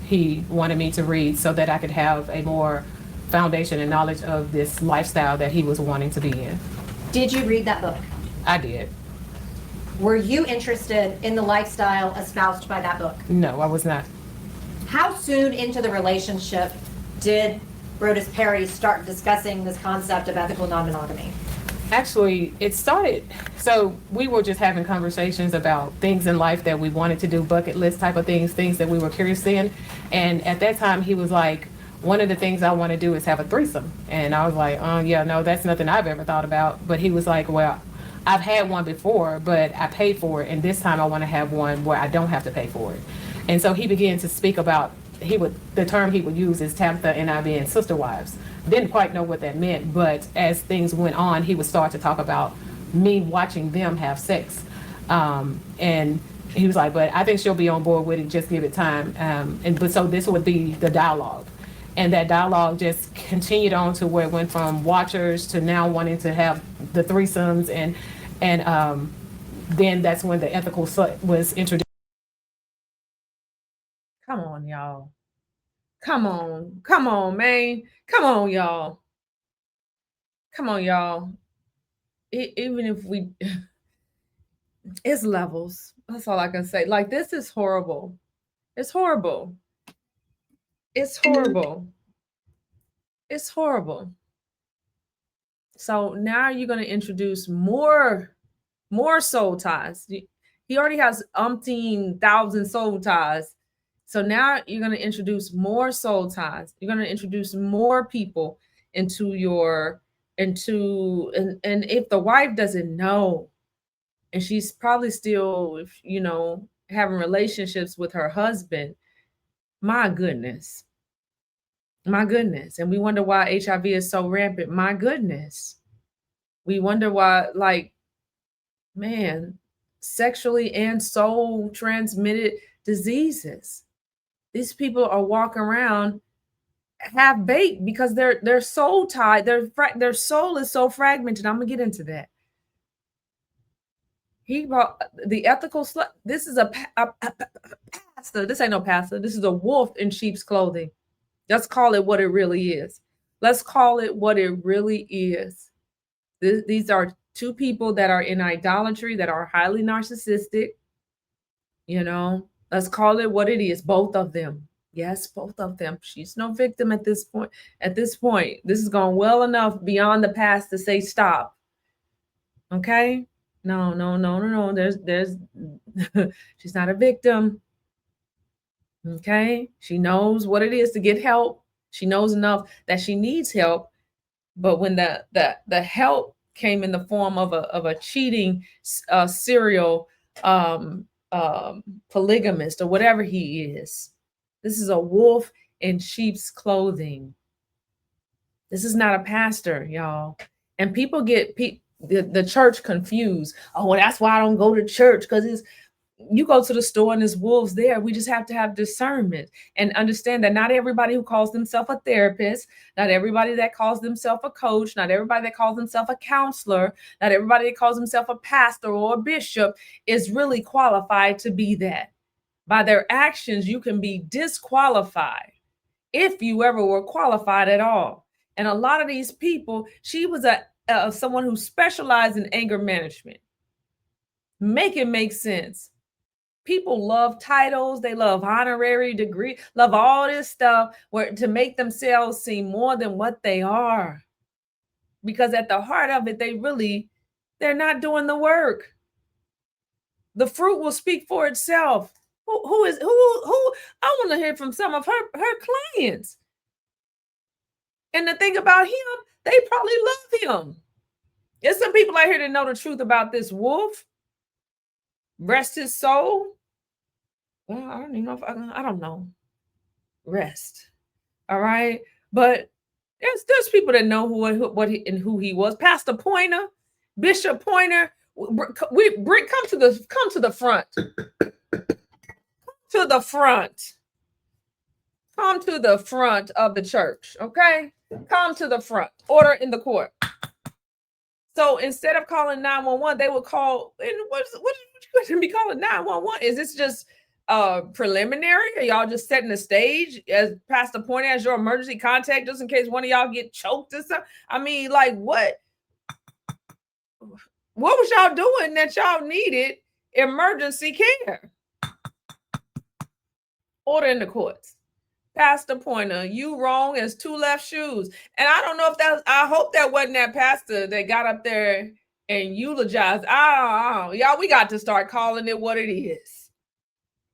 he wanted me to read so that I could have a more foundation and knowledge of this lifestyle that he was wanting to be in. Did you read that book? I did. Were you interested in the lifestyle espoused by that book? No, I was not. How soon into the relationship did Brodus Perry start discussing this concept of ethical non-monogamy? Actually, it started, so we were just having conversations about things in life that we wanted to do, bucket list type of things that we were curious in. And at that time, he was like, one of the things I want to do is have a threesome. And I was like, yeah, no, that's nothing I've ever thought about. But he was like, well, I've had one before, but I paid for it. And this time I want to have one where I don't have to pay for it. And so he began to speak about, the term he would use is Tabitha and I being sister wives. Didn't quite know what that meant, but as things went on, he would start to talk about me watching them have sex. And he was like, but I think she'll be on board with it, just give it time. But so this would be the dialogue. And that dialogue just continued on to where it went from watchers to now wanting to have the threesomes. And then that's when the ethical slut was introduced. Come on, y'all. Come on, man. Come on, y'all. Even if we, it's levels. That's all I can say. Like, this is horrible. It's horrible. It's horrible. It's horrible. So now you're going to introduce more soul ties. He already has umpteen thousand soul ties. So now you're going to introduce more soul ties. You're going to introduce more people and if the wife doesn't know, and she's probably still, having relationships with her husband, my goodness. And we wonder why HIV is so rampant. My goodness. We wonder why, sexually and soul transmitted diseases. These people are walking around half baked because they're soul tied. Their soul is so fragmented. I'm gonna get into that. He brought the ethical slut. This is a pastor. This ain't no pastor. This is a wolf in sheep's clothing. Let's call it what it really is. Let's call it what it really is. These are two people that are in idolatry, that are highly narcissistic. Let's call it what it is. Both of them. Yes, both of them. She's no victim at this point. This has gone well enough beyond the past to say stop. Okay? No. There's she's not a victim. Okay. She knows what it is to get help. She knows enough that she needs help. But when the help came in the form of a cheating serial polygamist or whatever he is, this is a wolf in sheep's clothing. This is not a pastor, y'all. And people get the church confused. Oh, well, that's why I don't go to church, because you go to the store and there's wolves there. We just have to have discernment and understand that not everybody who calls themselves a therapist, not everybody that calls themselves a coach, not everybody that calls themselves a counselor, not everybody that calls themselves a pastor or a bishop is really qualified to be that. By their actions, you can be disqualified if you ever were qualified at all. And a lot of these people, she was someone who specialized in anger management. Make it make sense. People love titles, they love honorary degree, love all this stuff to make themselves seem more than what they are. Because at the heart of it, they're not doing the work. The fruit will speak for itself. Who I want to hear from some of her clients. And the thing about him, they probably love him. There's some people out here that know the truth about this wolf. Rest his soul. Well, I don't even know if I don't know. Rest. All right. But there's people that know who he was. Pastor Pointer, Bishop Pointer. Come to the front. To the front. Come to the front of the church. Okay. Come to the front. Order in the court. So instead of calling 911, they would call. And what you going to be calling 911? Is this just preliminary? Are y'all just setting the stage as Pastor Pointer as your emergency contact, just in case one of y'all get choked or something? I mean, like what was y'all doing that y'all needed emergency care? Order in the courts. Pastor Pointer, you wrong as two left shoes. And I don't know if I hope that wasn't that pastor that got up there and eulogized. Y'all, we got to start calling it what it is.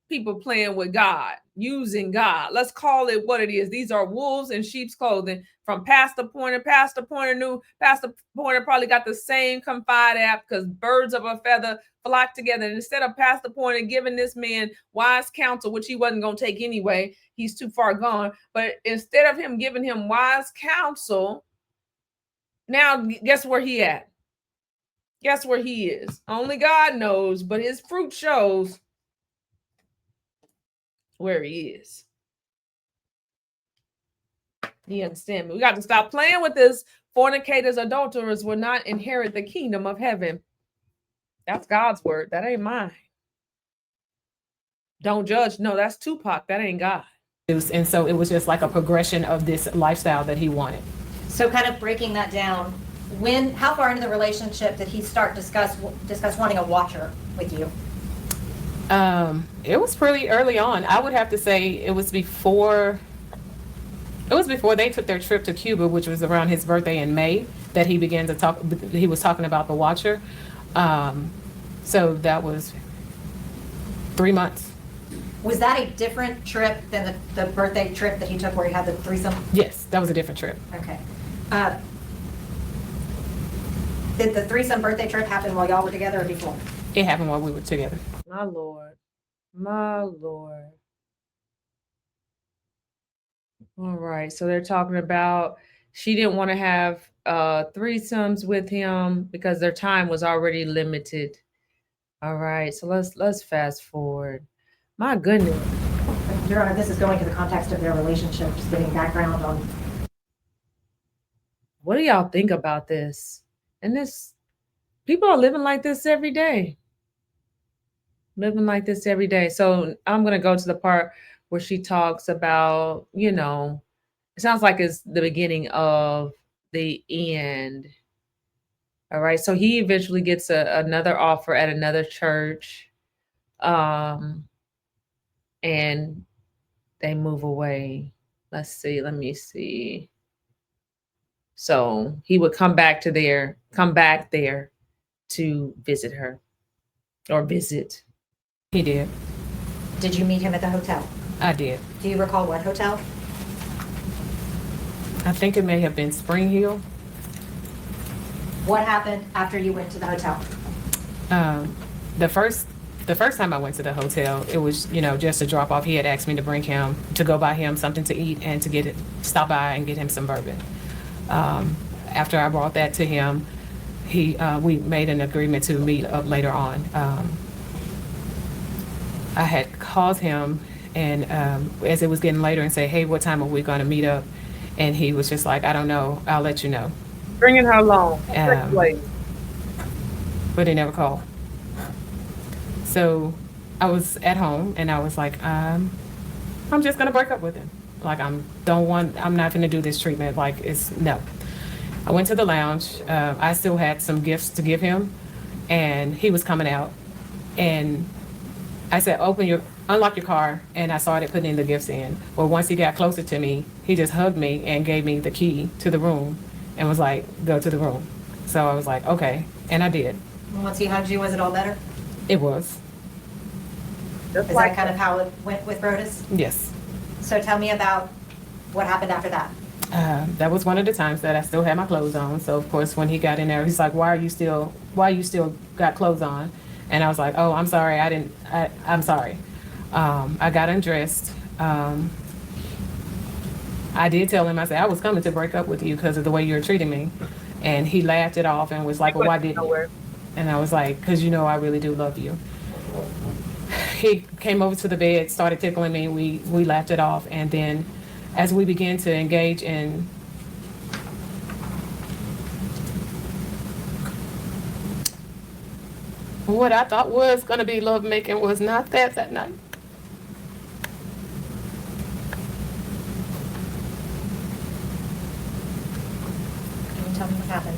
People playing with God, using God. Let's call it what it is. These are wolves in sheep's clothing from Pastor Pointer. Pastor Pointer knew Pastor Pointer probably got the same Confide app because birds of a feather flock together. And instead of Pastor Pointer giving this man wise counsel, which he wasn't going to take anyway, he's too far gone. But instead of him giving him wise counsel, now guess where he at? Guess where he is? Only God knows, but his fruit shows where he is. You understand me? We got to stop playing with this. Fornicators, adulterers will not inherit the kingdom of heaven. That's God's word. That ain't mine. Don't judge. No, that's Tupac. That ain't God. And so it was just like a progression of this lifestyle that he wanted. So kind of breaking that down, how far into the relationship did he start discuss wanting a watcher with you? It was pretty early on. I would have to say it was before they took their trip to Cuba, which was around his birthday in May, that he began to talk. He was talking about the watcher. So that was 3 months. Was that a different trip than the birthday trip that he took where he had the threesome? Yes, that was a different trip. Okay. Did the threesome birthday trip happen while y'all were together or before? It happened while we were together. My Lord. My Lord. All right. So they're talking about she didn't want to have threesomes with him because their time was already limited. All right. So let's fast forward. My goodness. Your Honor, this is going to the context of their relationship, just getting background on. What do y'all think about this? And people are living like this every day. Living like this every day. So I'm going to go to the part where she talks about, it sounds like it's the beginning of the end. All right. So he eventually gets another offer at another church. And they move away. Let me see. So he would come back there to visit her or visit. He did. Did you meet him at the hotel? I did. Do you recall what hotel? I think it may have been Spring Hill. What happened after you went to the hotel? The first time I went to the hotel, it was, just a drop off. He had asked me to bring him, to go buy him something to eat and to stop by and get him some bourbon. After I brought that to him, we made an agreement to meet up later on. I had called him and as it was getting later and say, hey, what time are we going to meet up? And he was just like, I don't know. I'll let you know. Bringing how long? But he never called. So I was at home and I was like, I'm just gonna break up with him. Like I'm not gonna do this treatment. Like no. I went to the lounge. I still had some gifts to give him, and he was coming out. And I said, unlock your car, and I started putting the gifts in. Well, once he got closer to me, he just hugged me and gave me the key to the room and was like, go to the room. So I was like, okay, and I did. Once he hugged you, was it all better? It was. Is that kind of how it went with Brodus? Yes. So tell me about what happened after that. That was one of the times that I still had my clothes on. So of course, when he got in there, he's like, why you still got clothes on? And I was like, oh, I'm sorry. I'm sorry. I got undressed. I did tell him, I said, I was coming to break up with you because of the way you're treating me. And he laughed it off and was like, well, why didn't you? And I was like, because I really do love you. He came over to the bed, started tickling me. We laughed it off. And then as we began to engage in what I thought was going to be lovemaking, was not that night. Can you tell me what happened?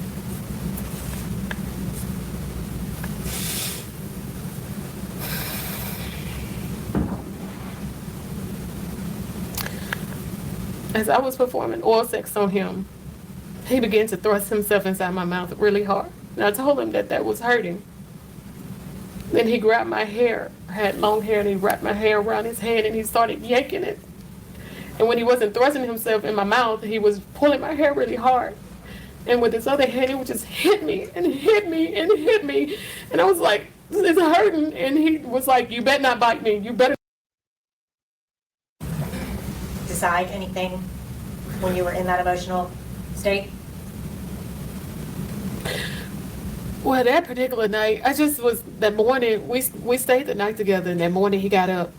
As I was performing oral sex on him, he began to thrust himself inside my mouth really hard. And I told him that was hurting. Then he grabbed my hair. I had long hair, and he wrapped my hair around his hand and he started yanking it. And when he wasn't thrusting himself in my mouth, he was pulling my hair really hard. And with his other hand, he would just hit me and hit me and hit me. And I was like, this is hurting. And he was like, you better not bite me. You better. Decide anything when you were in that emotional state? Well, that particular night, that morning, we stayed the night together, and that morning he got up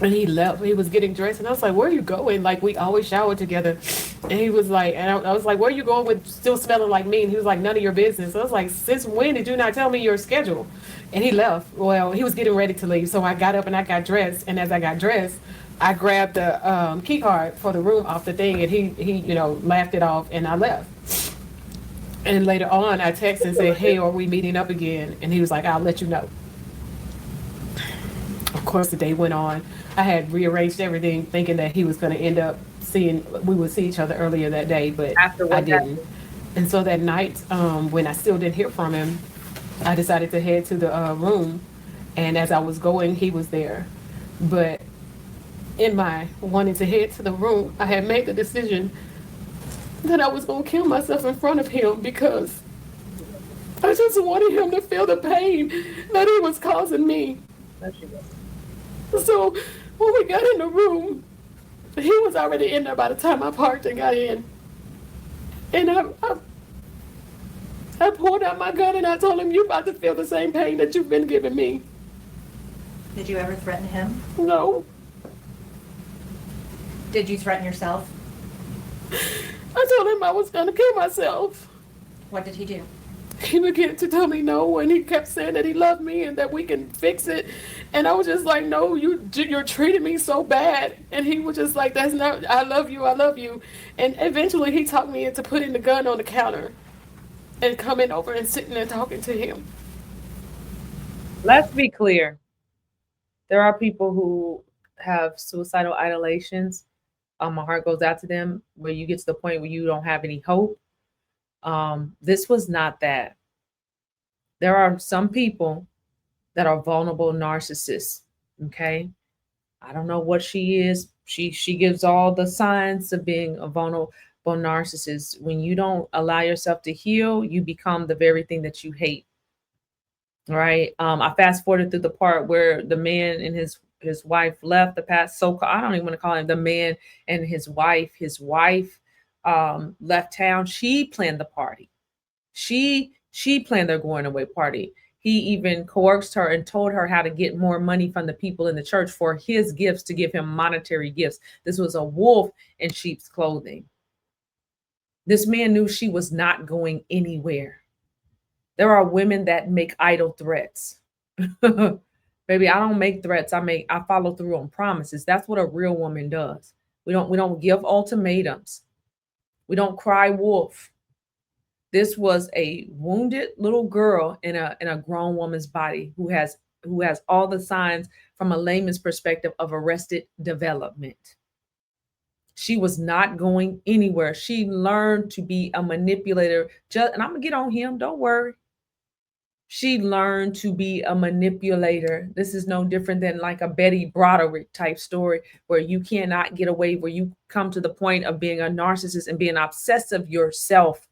and he left. He was getting dressed, and I was like, where are you going? Like, we always showered together. And he was like, and I was like, where are you going with still smelling like me? And he was like, none of your business. I was like, since when did you not tell me your schedule? And he left. Well, he was getting ready to leave, so I got up and I got dressed, and as I got dressed, I grabbed the key card for the room off the thing, and he laughed it off, and I left. And later on, I texted and said, hey, are we meeting up again? And he was like, I'll let you know. Of course, the day went on. I had rearranged everything, thinking that he was going to end up we would see each other earlier that day, but I didn't. And so that night, when I still didn't hear from him, I decided to head to the room. And as I was going, he was there. But in my wanting to head to the room, I had made the decision that I was going to kill myself in front of him, because I just wanted him to feel the pain that he was causing me. So when we got in the room, he was already in there by the time I parked and got in. And I pulled out my gun and I told him, you're about to feel the same pain that you've been giving me. Did you ever threaten him? No. Did you threaten yourself? I told him I was going to kill myself. What did he do? He began to tell me no, and he kept saying that he loved me and that we can fix it. And I was just like, no, you're treating me so bad. And he was just like, that's not, I love you. And eventually he talked me into putting the gun on the counter and coming over and sitting and talking to him. Let's be clear. There are people who have suicidal ideations. My heart goes out to them, where you get to the point where you don't have any hope. This was not that. There are some people that are vulnerable narcissists, okay? I don't know what she is. She gives all the signs of being a vulnerable narcissist. When you don't allow yourself to heal, you become the very thing that you hate. Right. I fast forwarded through the part where the man and his wife left the past. So I don't even want to call him the man and his wife. His wife left town. She planned the party. She planned their going away party. He even coerced her and told her how to get more money from the people in the church for his gifts, to give him monetary gifts. This was a wolf in sheep's clothing. This man knew she was not going anywhere. There are women that make idle threats. Baby, I don't make threats. I follow through on promises. That's what a real woman does. We don't give ultimatums. We don't cry wolf. This was a wounded little girl in a grown woman's body who has all the signs from a layman's perspective of arrested development. She was not going anywhere. She learned to be a manipulator. And I'm gonna get on him, don't worry. She learned to be a manipulator. This is no different than like a Betty Broderick type story where you cannot get away, where you come to the point of being a narcissist and being obsessive yourself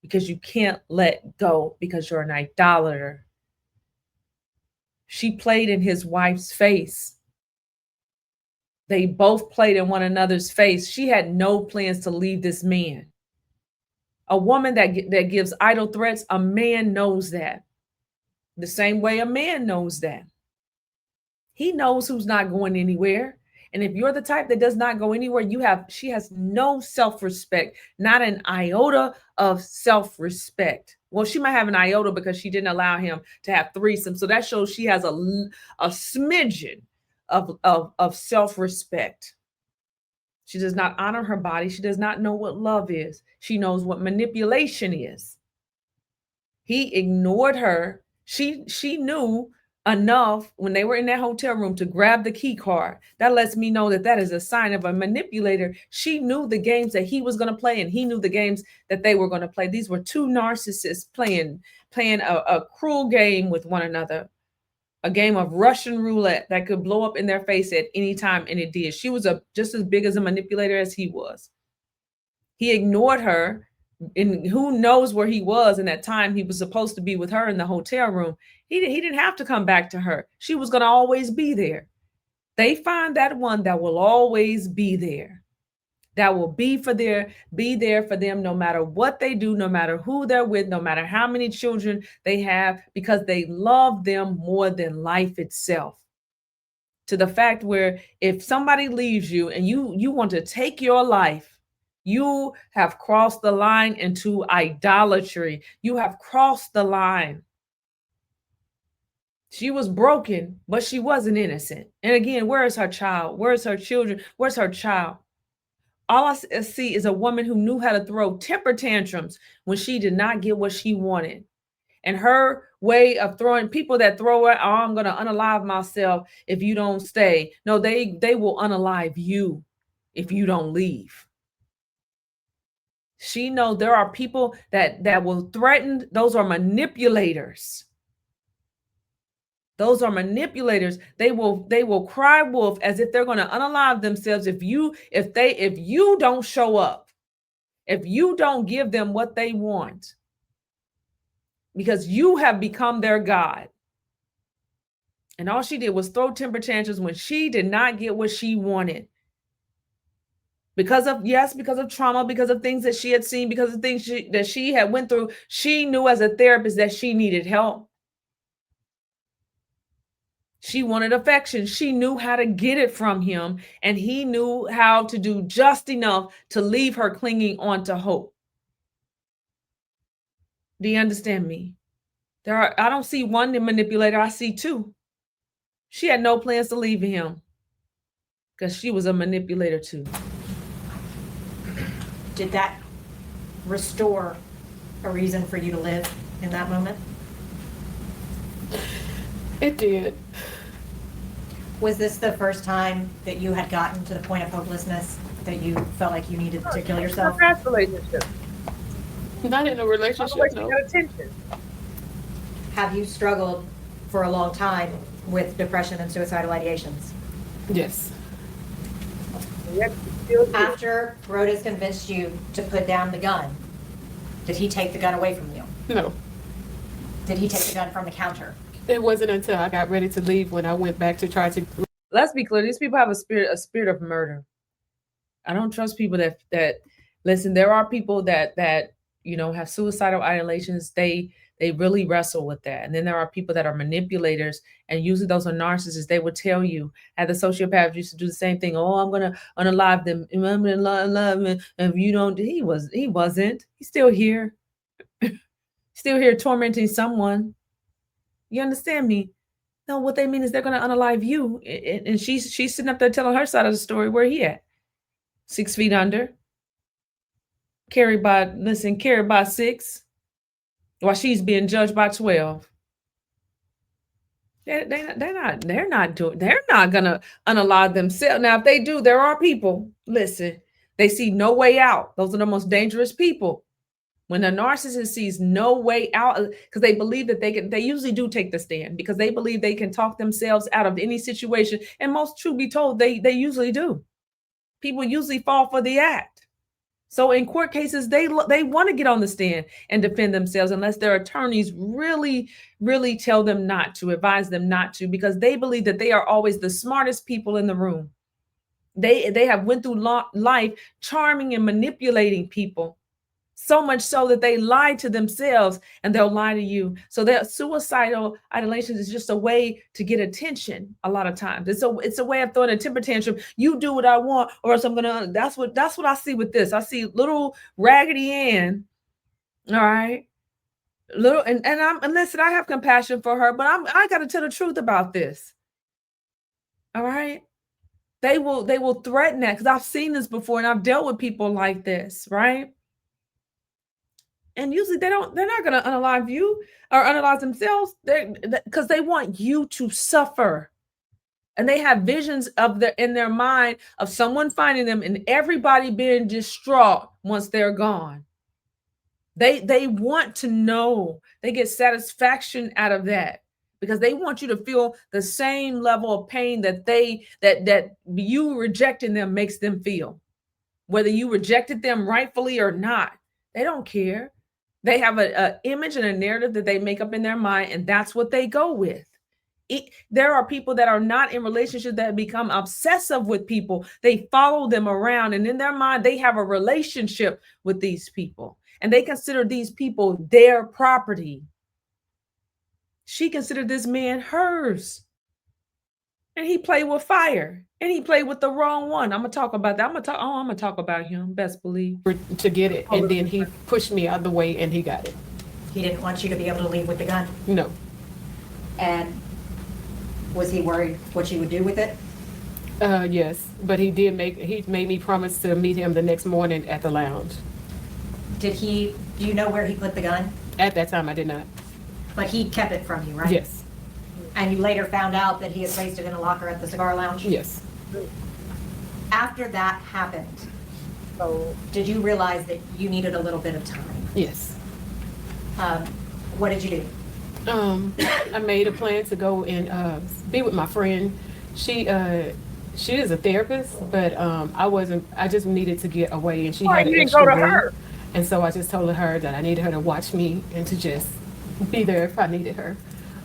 because you can't let go because you're an idolater. She played in his wife's face. They both played in one another's face. She had no plans to leave this man. A woman that gives idle threats, a man knows that. The same way a man knows that. He knows who's not going anywhere. And if you're the type that does not go anywhere, she has no self-respect, not an iota of self-respect. Well, she might have an iota because she didn't allow him to have threesomes. So that shows she has a smidgen of self-respect. She does not honor her body. She does not know what love is. She knows what manipulation is. He ignored her. She knew enough when they were in that hotel room to grab the key card. That lets me know that is a sign of a manipulator. She knew the games that he was going to play, and he knew the games that they were going to play. These were two narcissists playing a cruel game with one another. A game of Russian roulette that could blow up in their face at any time, and it did. She was just as big as a manipulator as he was. He ignored her, and who knows where he was in that time he was supposed to be with her in the hotel room. He didn't have to come back to her. She was going to always be there. They find that one that will always be there. That will be there for them no matter what they do, no matter who they're with, no matter how many children they have, because they love them more than life itself. To the fact where if somebody leaves you and you want to take your life, you have crossed the line into idolatry. You have crossed the line. She was broken, but she wasn't innocent. And again, where is her child? Where is her children? Where's her child? All I see is a woman who knew how to throw temper tantrums when she did not get what she wanted. And her way of throwing, people that throw it, oh, I'm going to unalive myself if you don't stay. No, they will unalive you if you don't leave. She knows there are people that will threaten. Those are manipulators. Those are manipulators. They will cry wolf as if they're going to unalive themselves if you don't show up, if you don't give them what they want, because you have become their God. And all she did was throw temper tantrums when she did not get what she wanted. Because of trauma, because of things that she had seen, because of things that she had went through. She knew as a therapist that she needed help. She wanted affection. She knew how to get it from him, and he knew how to do just enough to leave her clinging on to hope. Do you understand me? I don't see one manipulator. I see two. She had no plans to leave him because she was a manipulator too. Did that restore a reason for you to live in that moment? It did. Was this the first time that you had gotten to the point of hopelessness that you felt like you needed to kill yourself? Past relationship. Not in a relationship, no. Attention. Have you struggled for a long time with depression and suicidal ideations? Yes. Yep, still here. After Rhoda's convinced you to put down the gun, did he take the gun away from you? No. Did he take the gun from the counter? It wasn't until I got ready to leave when I went back to try to. Let's be clear. These people have a spirit of murder. I don't trust people that listen. There are people that have suicidal ideations. They really wrestle with that. And then there are people that are manipulators, and usually those are narcissists. They would tell you, and the sociopaths used to do the same thing. Oh, I'm gonna unalive them. I'm gonna unalive them. And if you don't, he wasn't. He's still here. Still here tormenting someone. You understand me? No, what they mean is they're gonna unalive you. And she's sitting up there telling her side of the story. Where he at? 6 feet under. Carried by 6, while she's being judged by 12. They're not gonna unalive themselves. Now, if they do, there are people, listen, they see no way out. Those are the most dangerous people. When a narcissist sees no way out, because they believe that they usually do take the stand because they believe they can talk themselves out of any situation. And most truth be told, they usually do. People usually fall for the act. So in court cases, they want to get on the stand and defend themselves unless their attorneys really, really tell them not to, advise them not to, because they believe that they are always the smartest people in the room. They have went through life charming and manipulating people, so much so that they lie to themselves and they'll lie to you. So that suicidal ideation is just a way to get attention. A lot of times it's a way of throwing a temper tantrum. You do what I want, or else I'm gonna. That's what I see with this. I see little Raggedy Ann. All right, little and listen. I have compassion for her, but I got to tell the truth about this. All right, they will threaten that because I've seen this before and I've dealt with people like this. Right. And usually they're not going to unalive you or unalive themselves because they want you to suffer. And they have visions in their mind of someone finding them and everybody being distraught once they're gone. They want to know. They get satisfaction out of that because they want you to feel the same level of pain that you rejecting them makes them feel. Whether you rejected them rightfully or not, they don't care. They have an image and a narrative that they make up in their mind, and that's what they go with. There are people that are not in relationships that become obsessive with people. They follow them around, and in their mind, they have a relationship with these people, and they consider these people their property. She considered this man hers, and he played with fire. And he played with the wrong one. I'm gonna talk about that. I'm gonna talk about him. Best believe. To get it, and then he pushed me out of the way, and he got it. He didn't want you to be able to leave with the gun? No. And was he worried what you would do with it? Yes, but he made me promise to meet him the next morning at the lounge. Do you know where he put the gun? At that time, I did not. But he kept it from you, right? Yes. And you later found out that he had placed it in a locker at the cigar lounge? Yes. After that happened, did you realize that you needed a little bit of time? Yes. What did you do? I made a plan to go and be with my friend. She is a therapist, but I just needed to get away, and she had an extra room. And so I just told her that I needed her to watch me and to just be there if I needed her.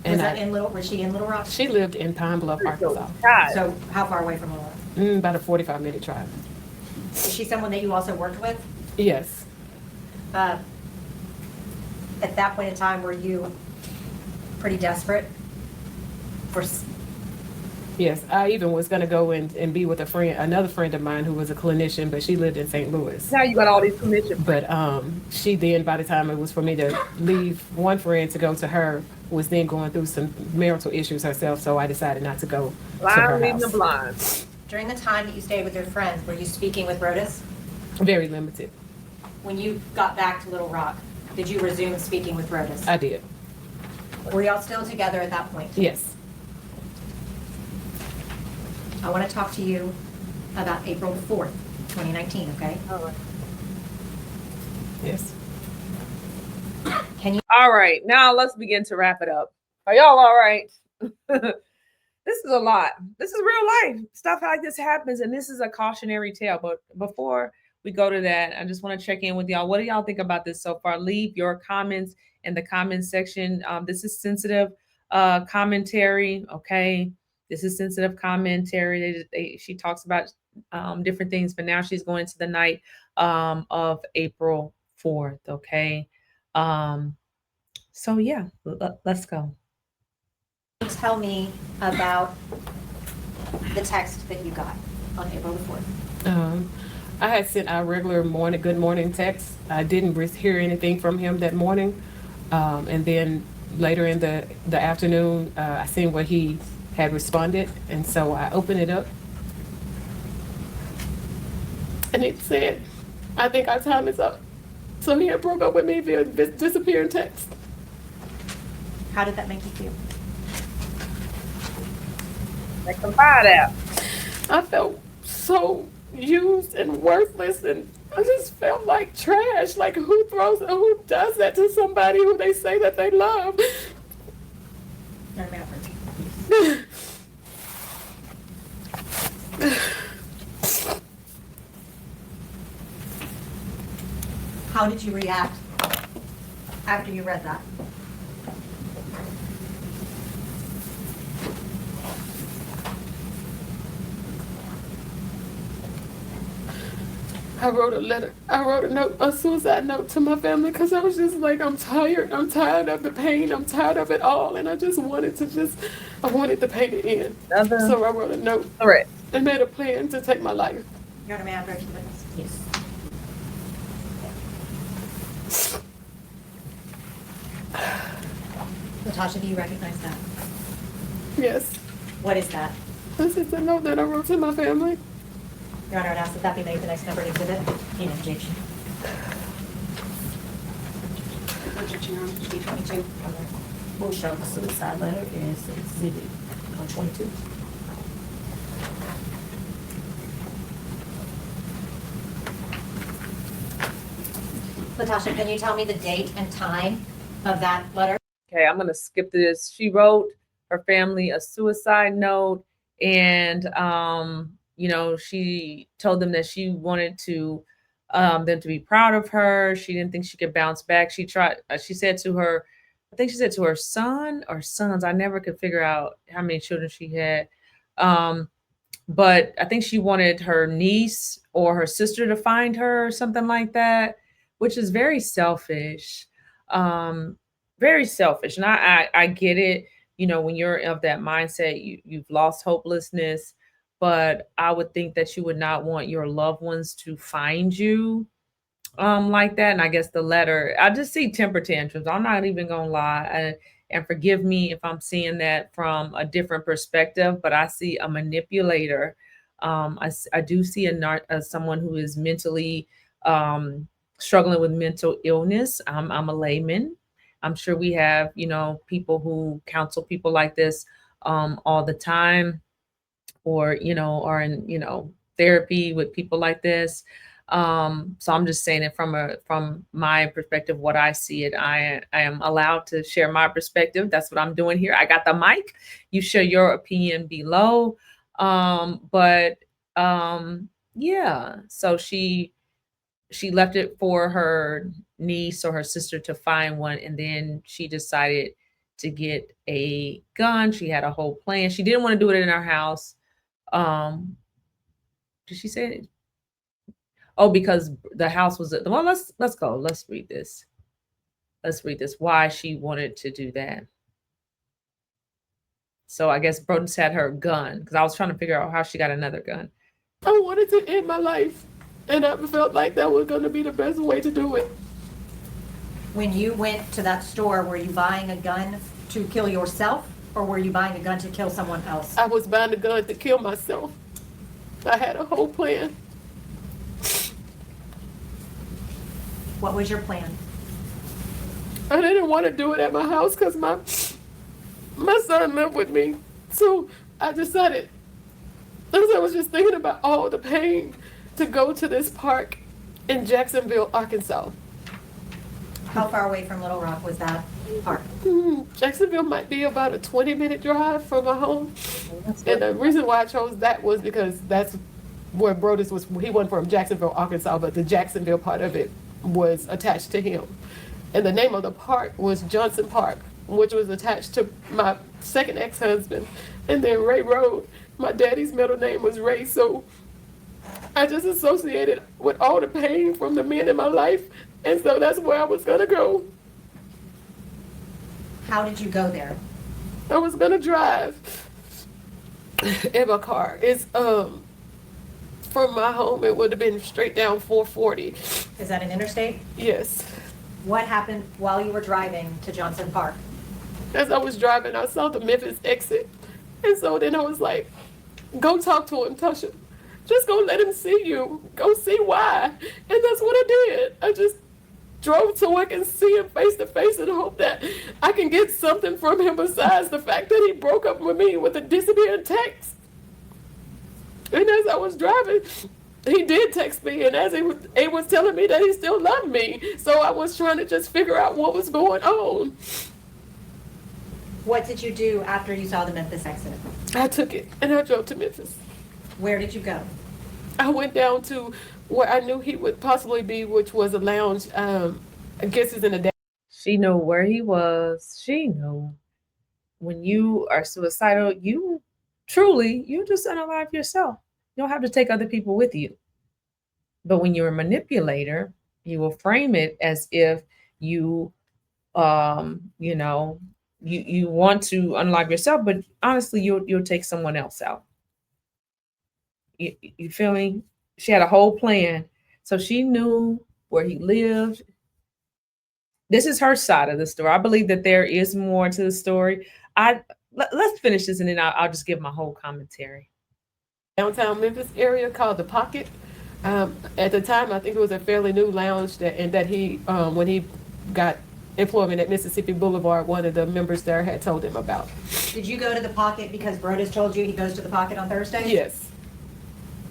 And was she in Little Rock? She lived in Pine Bluff, Arkansas. So how far away from Little Rock? About a 45-minute drive. Is she someone that you also worked with? Yes. At that point in time, were you pretty desperate for? Yes, I even was going to go and be with another friend of mine who was a clinician, but she lived in St. Louis. Now you got all these clinicians. But she then, by the time it was for me to leave one friend to go to her, was then going through some marital issues herself, so I decided not to go to her house. During the time that you stayed with your friends, were you speaking with Rhodas? Very limited. When you got back to Little Rock, did you resume speaking with Rhodas? I did. Were y'all still together at that point? Yes. I want to talk to you about April 4th, 2019, okay? All right. Yes. Can you? All right. Now let's begin to wrap it up. Are y'all all right? this is a lot. This is real life. Stuff like this happens, and this is a cautionary tale. But before we go to that, I just want to check in with y'all. What do y'all think about this so far? Leave your comments in the comment section. This is sensitive commentary, okay? This is sensitive commentary. She talks about different things, but now she's going to the night of April 4th, okay? So yeah, let's go. Tell me about the text that you got on April the 4th. I had sent our regular good morning text. I didn't hear anything from him that morning. And then later in the afternoon, I seen what he had responded. And so I opened it up. And it said, I think our time is up. So he had broke up with me via disappearing text. How did that make you feel? Like the fire out. I felt so used and worthless, and I just felt like trash. Like who does that to somebody who they say that they love? How did you react after you read that? I wrote a letter. I wrote a suicide note to my family because I was just like, I'm tired. I'm tired of the pain. I'm tired of it all. And I just wanted I wanted the pain to end. So I wrote a note. All right. And made a plan to take my life. Your Honor, may I approach the witness? Yes. Natasha, do you recognize that? Yes. What is that? This is the note that I wrote to my family. Your Honor, I'd ask that that be made the next numbered exhibit. In objection. Objection, Your Honor. B-22. We'll show the suicide letter as exhibit 22. Natasha, can you tell me the date and time of that letter? Okay, I'm gonna skip this. She wrote her family a suicide note, and you know, she told them that she wanted to them to be proud of her. She didn't think she could bounce back. She tried. She said to her, I think she said to her son or sons. I never could figure out how many children she had. But I think she wanted her niece or her sister to find her or something like that, which is very selfish. Very selfish. And I get it, you know, when you're of that mindset, you've lost hopelessness, but I would think that you would not want your loved ones to find you like that. And I guess the letter, I just see temper tantrums. I'm not even gonna lie. And forgive me if I'm seeing that from a different perspective, but I see a manipulator. I do see someone who is mentally struggling with mental illness. I'm a layman. I'm sure we have, you know, people who counsel people like this all the time, or, you know, are in, you know, therapy with people like this. So I'm just saying it from my perspective, what I see it. I am allowed to share my perspective. That's what I'm doing here. I got the mic. You share your opinion below. Yeah. So she left it for her niece or her sister to find one, and then she decided to get a gun. She had a whole plan. She didn't want to do it in her house. Did she say it? Oh, because the house was well. Let's go. Let's read this. Let's read this. Why she wanted to do that. So I guess Brodus had her gun, because I was trying to figure out how she got another gun. I wanted to end my life, and I felt like that was going to be the best way to do it. When you went to that store, were you buying a gun to kill yourself, or were you buying a gun to kill someone else? I was buying a gun to kill myself. I had a whole plan. What was your plan? I didn't want to do it at my house because my son lived with me. So I decided, as I was just thinking about all the pain, to go to this park in Jacksonville, Arkansas. How far away from Little Rock was that park? Jacksonville might be about a 20-minute drive from my home. And the reason why I chose that was because that's where Brodus was. He wasn't from Jacksonville, Arkansas, but the Jacksonville part of it was attached to him. And the name of the park was Johnson Park, which was attached to my second ex-husband. And then Ray Road, my daddy's middle name was Ray. So I just associated with all the pain from the men in my life. And so that's where I was gonna go. How did you go there? I was gonna drive in my car. It's from my home, it would have been straight down 440. Is that an interstate? Yes. What happened while you were driving to Johnson Park? As I was driving, I saw the Memphis exit. And so then I was like, go talk to him, Tasha. Just go let him see you. Go see why. And that's what I did. I just drove so I can see him face to face and hope that I can get something from him besides the fact that he broke up with me with a disappearing text. And as I was driving, he did text me, and as he was telling me that he still loved me. So I was trying to just figure out what was going on. What did you do after you saw the Memphis exit? I took it and I drove to Memphis. Where did you go? I went down to where I knew he would possibly be, which was a lounge. I guess it's in a. She knew where he was. She knew. When you are suicidal, you just unalive yourself. You don't have to take other people with you. But when you're a manipulator, you will frame it as if you want to unalive yourself, but honestly, you'll take someone else out. You feel me? She had a whole plan. So she knew where he lived. This is her side of the story. I believe that there is more to the story. Let's finish this and then I'll just give my whole commentary. Downtown Memphis area called The Pocket. At the time, I think it was a fairly new lounge that he, when he got employment at Mississippi Boulevard, one of the members there had told him about. Did you go to The Pocket because Brodus told you he goes to The Pocket on Thursday? Yes.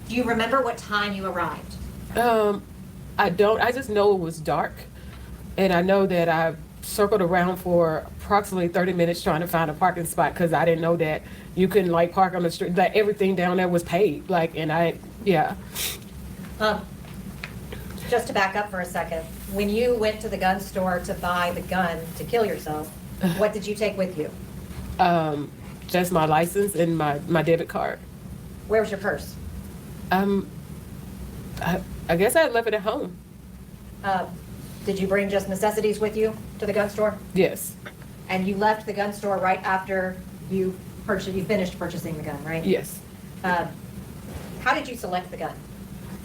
Do you remember what time you arrived? I don't. I just know it was dark. And I know that I circled around for approximately 30 minutes trying to find a parking spot because I didn't know that you couldn't like park on the street. Like everything down there was paid. Just to back up for a second, when you went to the gun store to buy the gun to kill yourself, what did you take with you? Just my license and my debit card. Where was your purse? I guess I left it at home. Did you bring just necessities with you to the gun store? Yes. And you left the gun store right after you finished purchasing the gun, right? Yes. How did you select the gun?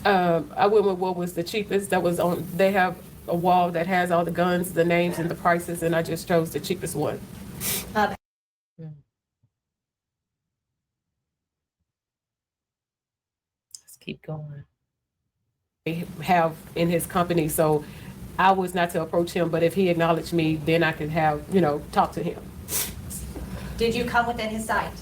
I went with what was the cheapest that was on. They have a wall that has all the guns, the names, and the prices, and I just chose the cheapest one. Let's keep going. They have in his company, so I was not to approach him, but if he acknowledged me, then I could have, talk to him. Did you come within his sight?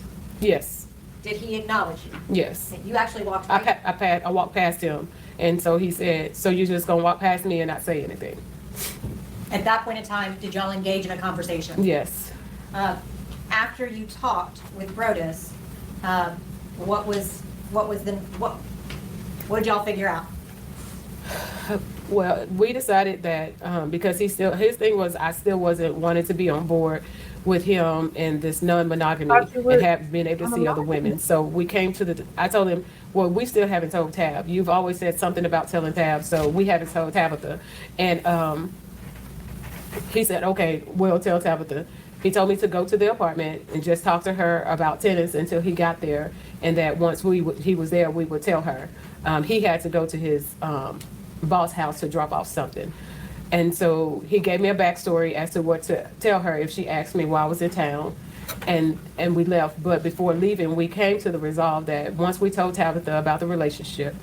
Yes. Did he acknowledge you? Yes. You actually walked right? I walked past him, and so he said, so you're just going to walk past me and not say anything? At that point in time, did y'all engage in a conversation? Yes. After you talked with Brodus, what did y'all figure out? Well, we decided that because his thing was I still wasn't wanting to be on board with him and this non-monogamy and have been able to see other women. So we came to I told him, well, we still haven't told Tab. You've always said something about telling Tab, so we haven't told Tabitha. And he said, okay, we'll tell Tabitha. He told me to go to the apartment and just talk to her about tenants until he got there, and that once he was there, we would tell her. He had to go to his boss house to drop off something. And so he gave me a backstory as to what to tell her if she asked me while I was in town, and we left. But before leaving, we came to the resolve that once we told Tabitha about the relationship,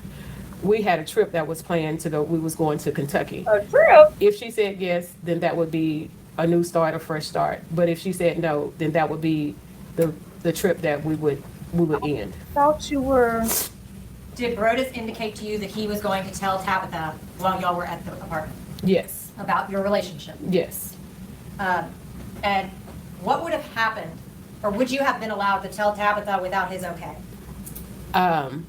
we had a trip that was planned to go. We was going to Kentucky. A trip? If she said yes, then that would be a new start, a fresh start. But if she said no, then that would be the trip that we would end. Thought you were. Did Brodus indicate to you that he was going to tell Tabitha while y'all were at the apartment? Yes. about your relationship. Yes. And what would have happened, or would you have been allowed to tell Tabitha without his okay? I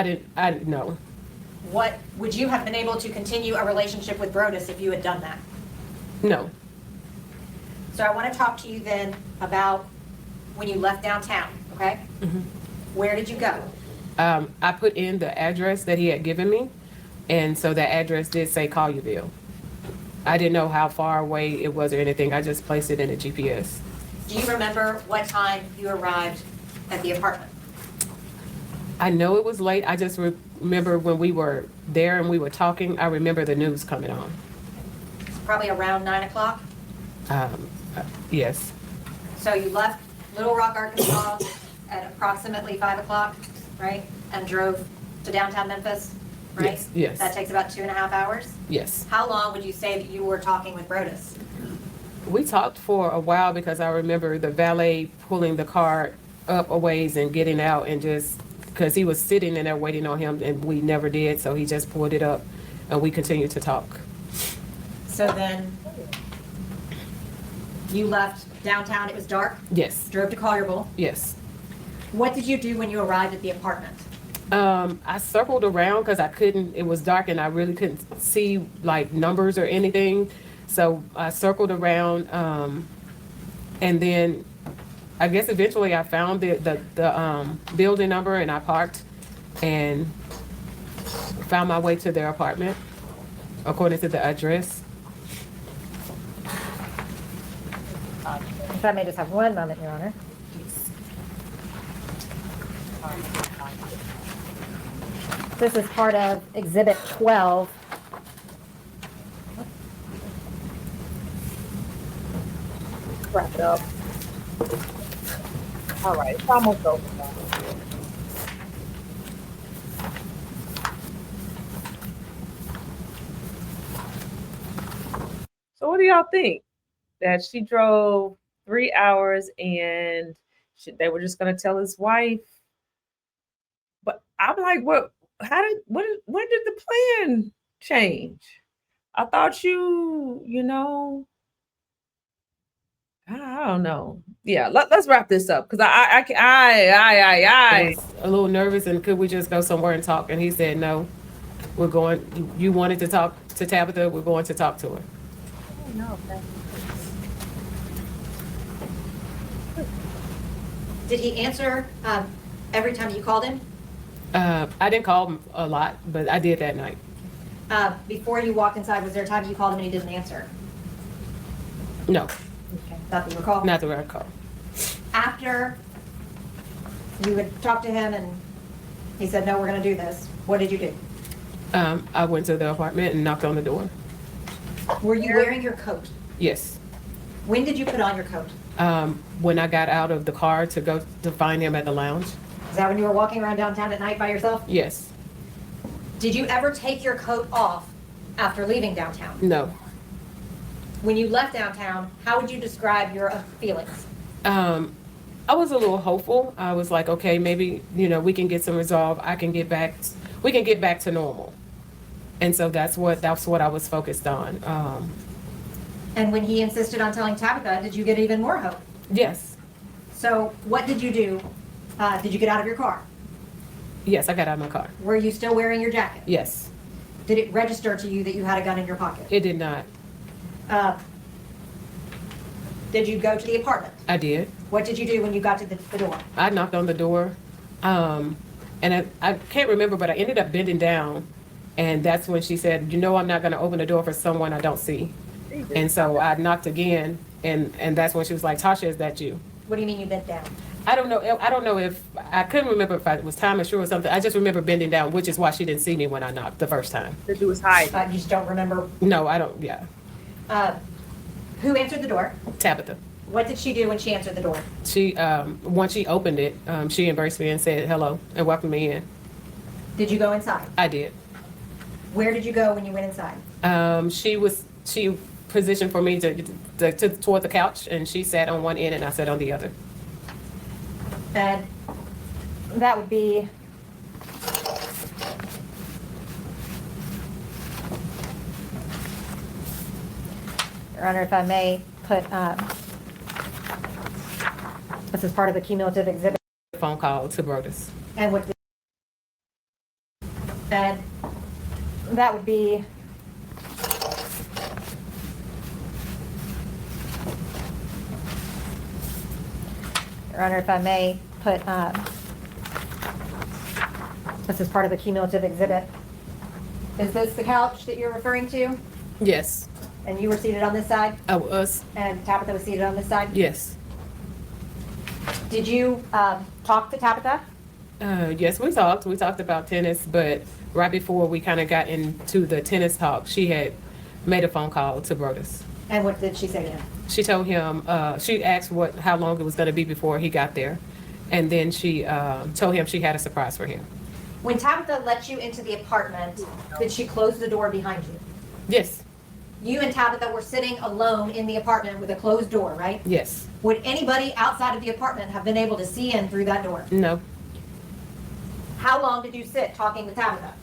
didn't know. What, would you have been able to continue a relationship with Brodus if you had done that? No. So I want to talk to you then about when you left downtown, okay? Where did you go? I put in the address that he had given me, and so that address did say Collierville. I didn't know how far away it was or anything. I just placed it in a GPS. Do you remember what time you arrived at the apartment? I know it was late. I just remember when we were there and we were talking, I remember the news coming on. Probably around 9 o'clock? Yes. So you left Little Rock, Arkansas at approximately 5 o'clock, right? And drove to downtown Memphis, right? Yes, yes. That takes about 2.5 hours? Yes. How long would you say that you were talking with Brodus? We talked for a while because I remember the valet pulling the car up a ways and getting out, and just because he was sitting in there waiting on him and we never did, so he just pulled it up and we continued to talk. So then you left downtown, it was dark, Yes. drove to Collierville. Yes. What did you do when you arrived at the apartment? I circled around because it was dark and I really couldn't see like numbers or anything. So I circled around, and then I guess eventually I found the building number, and I parked and found my way to their apartment according to the address. If I may just have one moment, Your Honor. This is part of Exhibit 12. Wrap it up. All right, it's almost over now. So what do y'all think? That she drove 3 hours and they were just going to tell his wife? But I'm like, when did the plan change? I thought you know, I don't know. Yeah, let's wrap this up because I I was a little nervous, and could we just go somewhere and talk? And he said, no, we're going, you wanted to talk to Tabitha, we're going to talk to her. No, did he answer every time you called him? I didn't call him a lot, but I did that night. Before you walked inside, was there a time you called him and he didn't answer? No, Okay. Not that you recall? not the right call. After you had talked to him and he said, no, we're going to do this, what did you do? I went to the apartment and knocked on the door. Were you wearing your coat? Yes. When did you put on your coat? When I got out of the car to go to find him at the lounge. Is that when you were walking around downtown at night by yourself? Yes. Did you ever take your coat off after leaving downtown? No. When you left downtown, how would you describe your feelings? I was a little hopeful. I was like, okay, maybe, we can get some resolve. We can get back to normal. And so that's what I was focused on. And when he insisted on telling Tabitha, did you get even more hope? Yes. So what did you do? Did you get out of your car? Yes, I got out of my car. Were you still wearing your jacket? Yes. Did it register to you that you had a gun in your pocket? It did not. Did you go to the apartment? I did. What did you do when you got to the door? I knocked on the door. And I can't remember, but I ended up bending down. And that's when she said, I'm not going to open the door for someone I don't see. And so I knocked again. And that's when she was like, Tasha, is that you? What do you mean you bent down? I don't know if I couldn't remember if it was time or sure or something. I just remember bending down, which is why she didn't see me when I knocked the first time. The dude was hiding. You just don't remember? No, I don't. Yeah. Who answered the door? Tabitha. What did she do when she answered the door? She once she opened it, she embraced me and said hello and welcomed me in. Did you go inside? I did. Where did you go when you went inside? She positioned for me to toward the couch, and she sat on one end and I sat on the other. And that would be Your Honor, if I may put, this is part of the cumulative exhibit. Phone call to Brodus. And what, and that would be, Your Honor, if I may put, this is part of the cumulative exhibit. Is this the couch that you're referring to? Yes, And you were seated on this side, I was. and Tabitha was seated on this side? Yes. Did you talk to Tabitha? Yes, we talked. We talked about tennis, but right before we kind of got into the tennis talk, she had made a phone call to Brodus. And what did she say to him? She told him, she asked how long it was going to be before he got there. And then she told him she had a surprise for him. When Tabitha let you into the apartment, did she close the door behind you? Yes, You and Tabitha were sitting alone in the apartment with a closed door, right? yes, Would anybody outside of the apartment have been able to see in through that door? no. How long did you sit talking with Tabitha?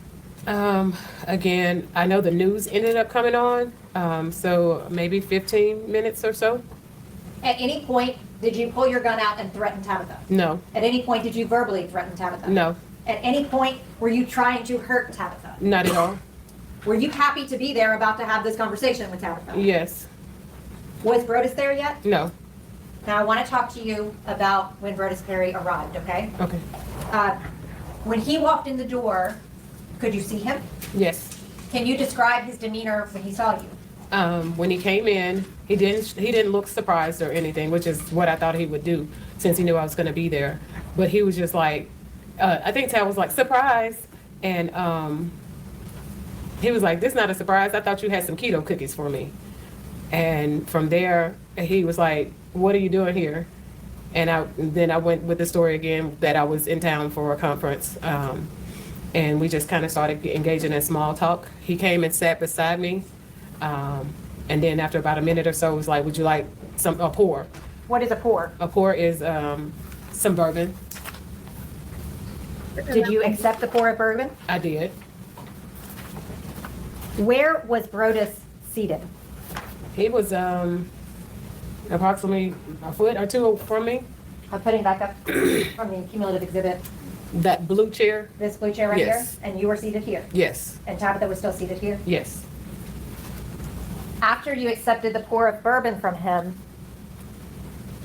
Again, I know the news ended up coming on, so maybe 15 minutes or so. At any point, did you pull your gun out and threaten Tabitha? No, At any point, did you verbally threaten Tabitha? no, At any point, were you trying to hurt Tabitha? not at all. Were you happy to be there about to have this conversation with Tabitha? Yes, Was Brodus there yet? no, Now, I want to talk to you about when Brodus Perry arrived, okay? okay, When he walked in the door, could you see him? yes. Can you describe his demeanor when he saw you? When he came in, he didn't look surprised or anything, which is what I thought he would do since he knew I was going to be there. But he was just like, I think Tad was like, surprise. And he was like, this is not a surprise. I thought you had some keto cookies for me. And from there, he was like, what are you doing here? And then I went with the story again that I was in town for a conference. And we just kind of started engaging in small talk. He came and sat beside me. And then after about a minute or so, it was like, would you like a pour? What is a pour? A pour is some bourbon. Did you accept the pour of bourbon? I did. Where was Brodus seated? He was approximately a foot or two from me. I'm putting back up from the cumulative exhibit, That blue chair. this blue chair right here, Yes. and you were seated here, Yes, and Tabitha was still seated here. yes. After you accepted the pour of bourbon from him,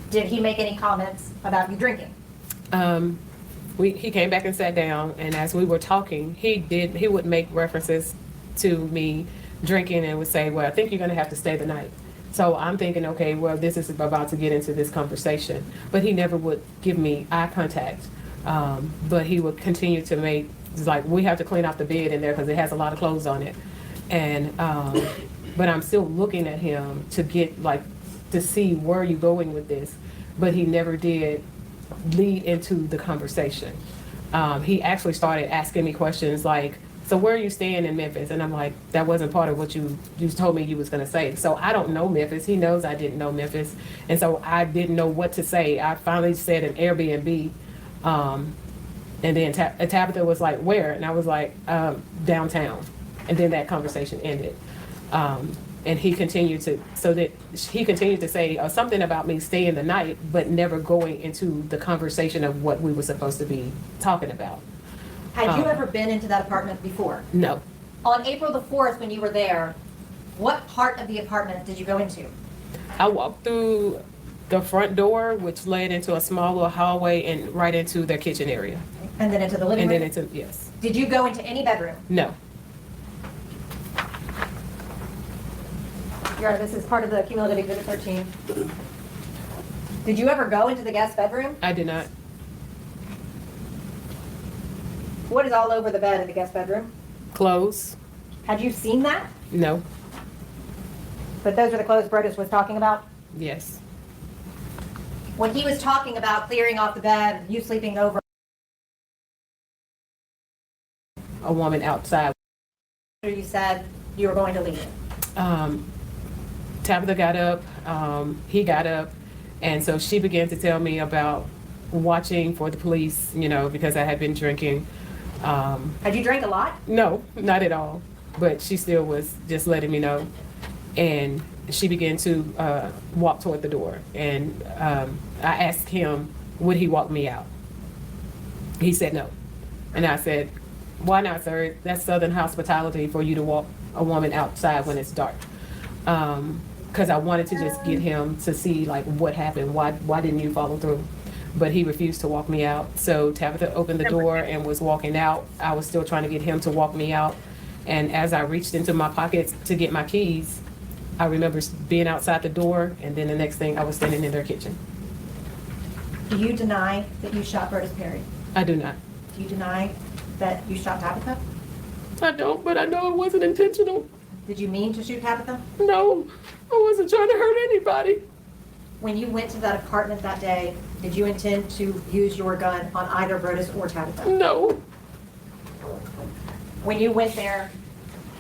did he make any comments about you drinking? He came back and sat down, and as we were talking, he would make references to me drinking and would say, well, I think you're going to have to stay the night. So I'm thinking, okay, well, this is about to get into this conversation. But he never would give me eye contact. But he would continue to make, it's like, we have to clean out the bed in there because it has a lot of clothes on it. And, but I'm still looking at him to get, like, to see where you going with this. But he never did lead into the conversation. He actually started asking me questions like, so where are you staying in Memphis? And I'm like, that wasn't part of what you told me you was going to say. So I don't know Memphis. He knows I didn't know Memphis. And so I didn't know what to say. I finally said an Airbnb. And then Tabitha was like, where? And I was like, downtown. And then that conversation ended. And he continued to say something about me staying the night, but never going into the conversation of what we were supposed to be talking about. Had you ever been into that apartment before? No. On April the 4th, when you were there, what part of the apartment did you go into? I walked through the front door, which led into a small little hallway and right into their kitchen area. And then into the living And room? then into, yes. Did you go into any bedroom? No. Your Honor, this is part of the cumulative exhibit 13. Did you ever go into the guest bedroom? I did not. What is all over the bed in the guest bedroom? Clothes? Had you seen that? No. But those are the clothes Brodus was talking about? Yes. When he was talking about clearing off the bed, you sleeping over, A woman outside. you said you were going to leave. Tabitha got up, he got up, and so she began to tell me about watching for the police, because I had been drinking. Had you drank a lot? No, not at all, but she still was just letting me know. And she began to walk toward the door. And I asked him, would he walk me out? He said no. And I said, why not, sir? That's Southern hospitality for you to walk a woman outside when it's dark. Because I wanted to just get him to see like what happened. Why didn't you follow through? But he refused to walk me out. So Tabitha opened the door and was walking out. I was still trying to get him to walk me out. And as I reached into my pockets to get my keys, I remember being outside the door, and then the next thing I was standing in their kitchen. Do you deny that you shot Broadus Perry? I do not. Do you deny that you shot Tabitha? I don't, but I know it wasn't intentional. Did you mean to shoot Tabitha? No, I wasn't trying to hurt anybody. When you went to that apartment that day, did you intend to use your gun on either Broadus or Tabitha? No. When you went there,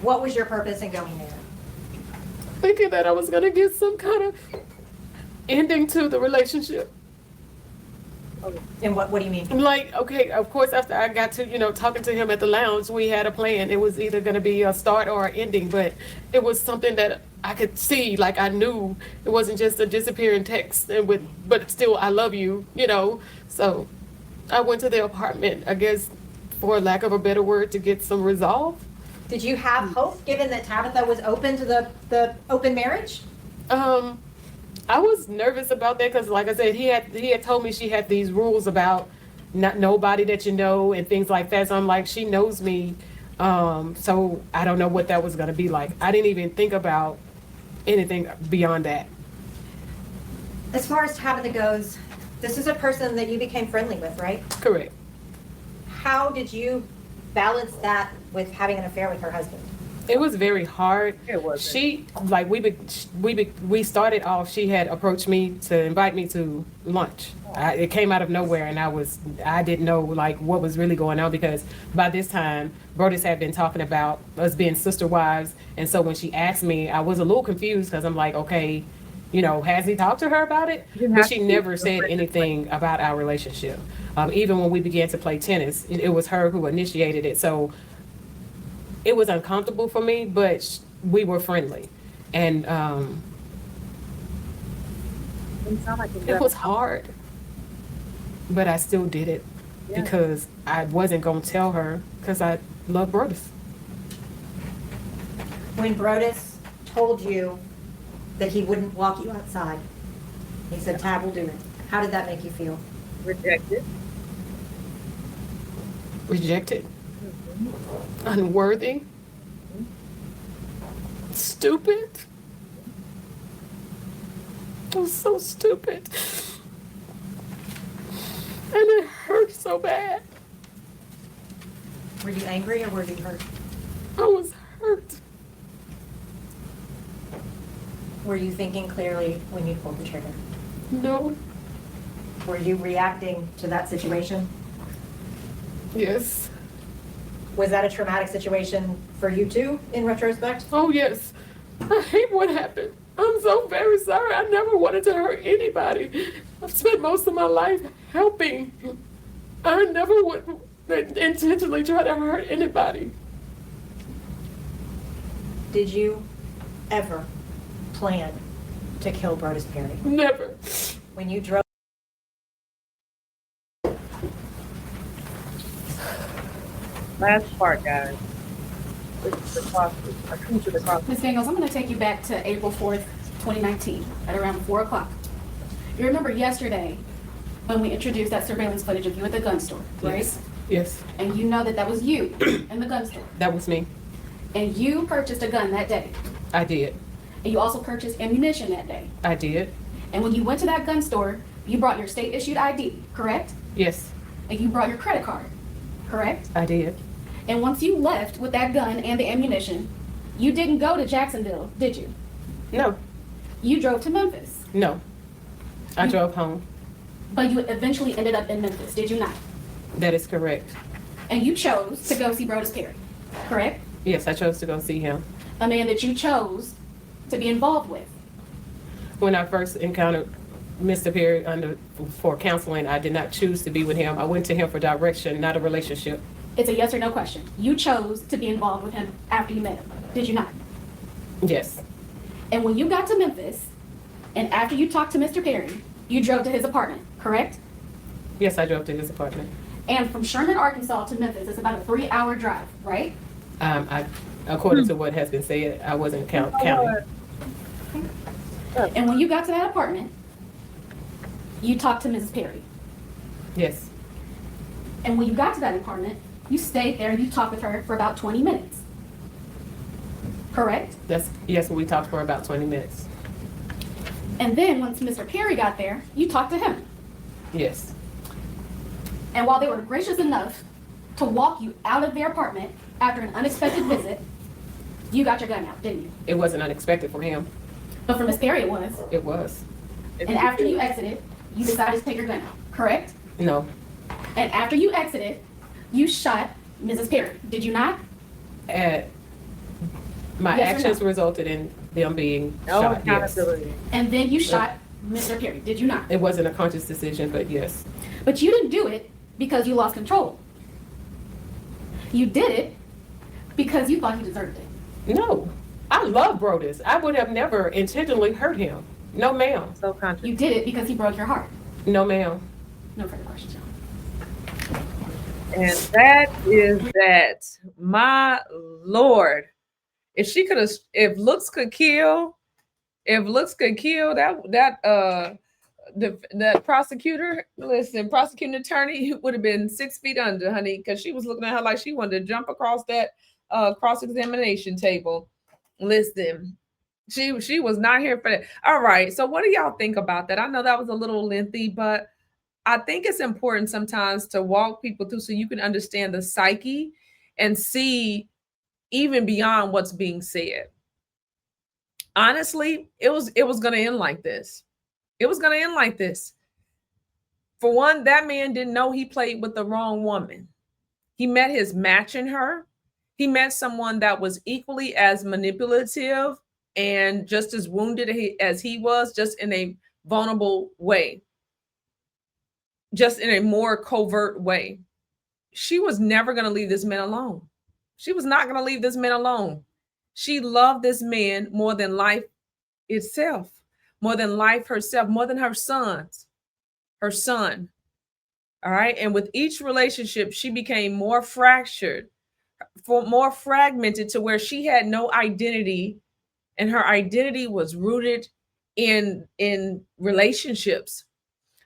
what was your purpose in going there? Thinking that I was going to get some kind of ending to the relationship. And what do you mean? Like, okay, of course, after I got to, talking to him at the lounge, we had a plan. It was either going to be a start or an ending, but it was something that I could see, like I knew it wasn't just a disappearing text, but still, I love you, So I went to the apartment, I guess, for lack of a better word, to get some resolve. Did you have hope, given that Tabitha was open to the open marriage? I was nervous about that because, like I said, he had told me she had these rules about not nobody that you know and things like that. So I'm like, she knows me, so I don't know what that was going to be like. I didn't even think about anything beyond that. As far as Tabitha goes, this is a person that you became friendly with, right? Correct. How did you balance that with having an affair with her husband? It was very hard. It wasn't. She, like, we started off, she had approached me to invite me to lunch. It came out of nowhere, and I didn't know, like, what was really going on, because by this time, Broadus had been talking about us being sister wives, and so when she asked me, I was a little confused, because I'm like, okay, has he talked to her about it? But she never said anything about our relationship. Even when we began to play tennis, it was her who initiated it, so it was uncomfortable for me, but we were friendly. And it was hard, but I still did it because I wasn't going to tell her because I love Broadus. When Broadus told you that he wouldn't walk you outside, he said, Tab will do it. How did that make you feel? Rejected. Rejected. Unworthy. Stupid. I was so stupid. And it hurt so bad. Were you angry or were you hurt? I was hurt. Were you thinking clearly when you pulled the trigger? No. Were you reacting to that situation? Yes. Was that a traumatic situation for you too, in retrospect? Oh, yes. I hate what happened. I'm so very sorry. I never wanted to hurt anybody. I've spent most of my life helping. I never would intentionally try to hurt anybody. Did you ever plan to kill Broadus Perry? Never. When you drove Last part, guys. The cross. I come to the cross. Ms. Daniels, I'm going to take you back to April 4th, 2019, at around 4 o'clock. You remember yesterday when we introduced that surveillance footage of you at the gun store, right? Yes. Yes. And you know that that was you in the gun store. That was me. And you purchased a gun that day. I did. And you also purchased ammunition that day. I did. And when you went to that gun store, you brought your state-issued ID, correct? Yes. And you brought your credit card, correct? I did. And once you left with that gun and the ammunition, you didn't go to Jacksonville, did you? No. You drove to Memphis. No. I drove home. But you eventually ended up in Memphis, did you not? That is correct. And you chose to go see Broadus Perry, correct? Yes, I chose to go see him. A man that you chose to be involved with. When I first encountered Mr. Perry for counseling, I did not choose to be with him. I went to him for direction, not a relationship. It's a yes or no question. You chose to be involved with him after you met him, did you not? Yes. And when you got to Memphis, and after you talked to Mr. Perry, you drove to his apartment, correct? Yes, I drove to his apartment. And from Sherman, Arkansas to Memphis, it's about a 3-hour drive, right? According to what has been said, I wasn't counting. And when you got to that apartment, you talked to Mrs. Perry. Yes. And when you got to that apartment, you stayed there and you talked with her for about 20 minutes. Correct? Yes, we talked for about 20 minutes. And then once Mr. Perry got there, you talked to him. Yes. And while they were gracious enough to walk you out of their apartment after an unexpected visit, you got your gun out, didn't you? It wasn't unexpected for him. But for Miss Perry, it was. It was. And after you exited, you decided to take your gun out, correct? No. And after you exited, you shot Mrs. Perry, did you not? My Yes or actions no? resulted in them being shot. Yes. And then you shot Mr. Perry, did you not? It wasn't a conscious decision, but yes. But you didn't do it because you lost control. You did it because you thought he deserved it. No. I love Brodus. I would have never intentionally hurt him. No, ma'am. So conscious. You did it because he broke your heart. No, ma'am. No further questions, John. And that is that. My Lord. If she could have, if looks could kill, that prosecutor, prosecuting attorney would have been 6 feet under, honey, because she was looking at her like she wanted to jump across that cross-examination table. Listen, she was not here for that. All right, so what do y'all think about that? I know that was a little lengthy, but I think it's important sometimes to walk people through so you can understand the psyche and see even beyond what's being said. Honestly, it was going to end like this. It was going to end like this. For one, that man didn't know he played with the wrong woman. He met his match in her. He met someone that was equally as manipulative and just as wounded as he was, just in a vulnerable way, just in a more covert way. She was never going to leave this man alone. She was not going to leave this man alone. She loved this man more than life itself, more than life herself, more than her son. All right. And with each relationship, she became more fractured, more fragmented, to where she had no identity, and her identity was rooted in relationships.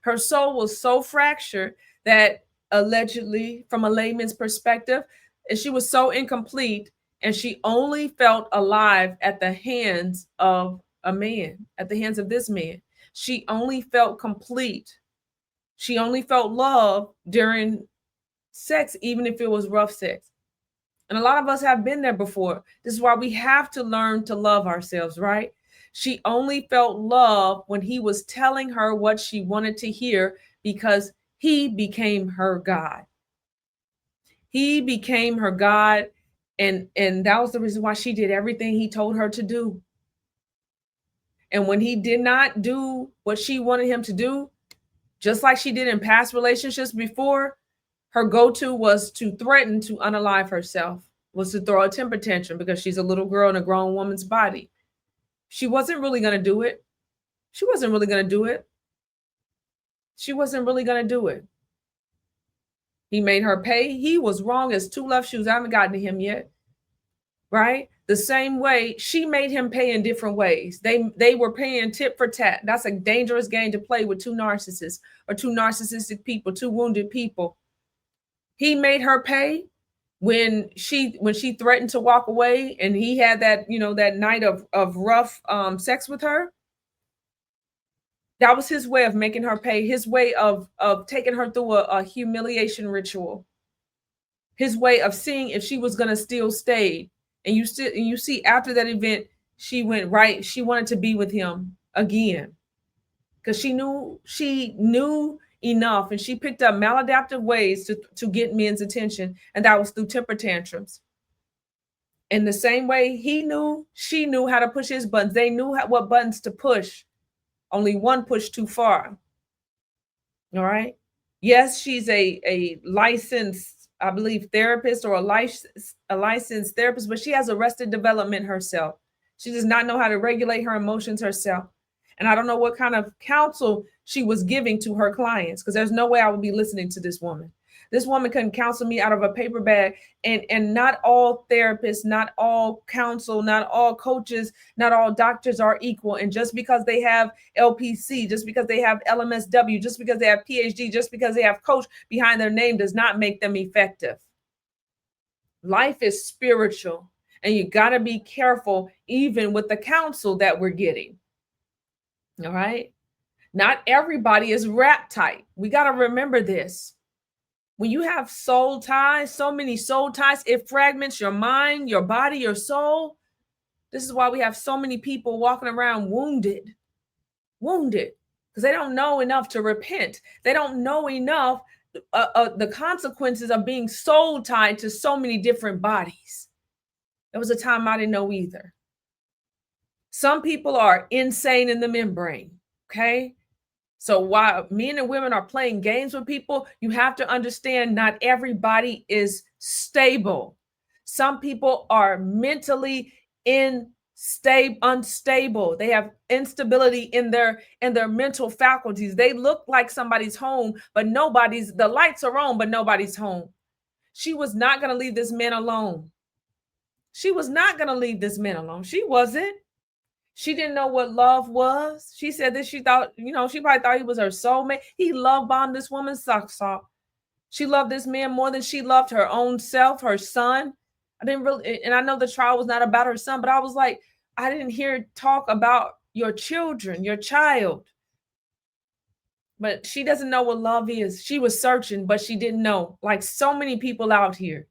Her soul was so fractured that, allegedly, from a layman's perspective, and she was so incomplete, and she only felt alive at the hands of a man, at the hands of this man. She only felt complete. She only felt love during sex, even if it was rough sex. And a lot of us have been there before. This is why we have to learn to love ourselves, right? She only felt love when he was telling her what she wanted to hear, because he became her God. He became her God, and that was the reason why she did everything he told her to do. And when he did not do what she wanted him to do, just like she did in past relationships before, her go-to was to threaten to unalive herself, was to throw a temper tantrum because she's a little girl in a grown woman's body. She wasn't really going to do it. She wasn't really going to do it. She wasn't really going to do it. He made her pay. He was wrong as two left shoes. I haven't gotten to him yet. Right? The same way she made him pay in different ways. They were paying tit for tat. That's a dangerous game to play with two narcissists, or two narcissistic people, two wounded people. He made her pay when she threatened to walk away, and he had that, that night of rough sex with her. That was his way of making her pay, his way of taking her through a humiliation ritual, his way of seeing if she was going to still stay. And you see after that event, she went right. She wanted to be with him again because she knew enough, and she picked up maladaptive ways to get men's attention. And that was through temper tantrums. In the same way she knew how to push his buttons. They knew what buttons to push. Only one pushed too far. All right. Yes, she's a licensed, I believe, therapist, or a licensed therapist, but she has arrested development herself. She does not know how to regulate her emotions herself. And I don't know what kind of counsel she was giving to her clients, because there's no way I would be listening to this woman. This woman couldn't counsel me out of a paper bag. And not all therapists, not all counsel, not all coaches, not all doctors are equal. And just because they have LPC, just because they have LMSW, just because they have PhD, just because they have coach behind their name does not make them effective. Life is spiritual, and you got to be careful even with the counsel that we're getting. All right. Not everybody is wrap tight. We got to remember this. When you have soul ties, so many soul ties, it fragments your mind, your body, your soul. This is why we have so many people walking around wounded, because they don't know enough to repent. They don't know enough the consequences of being soul tied to so many different bodies. There was a time I didn't know either. Some people are insane in the membrane, okay? So while men and women are playing games with people, you have to understand not everybody is stable. Some people are mentally unstable. They have instability in their mental faculties. They look like somebody's home, but the lights are on, but nobody's home. She was not going to leave this man alone. She was not going to leave this man alone. She wasn't. She didn't know what love was. She said that she thought, she probably thought he was her soulmate. He love bombed this woman's socks off. She loved this man more than she loved her own self, her son. I didn't really, and I know the trial was not about her son, but I was like, I didn't hear talk about your children, your child. But she doesn't know what love is. She was searching, but she didn't know, like so many people out here.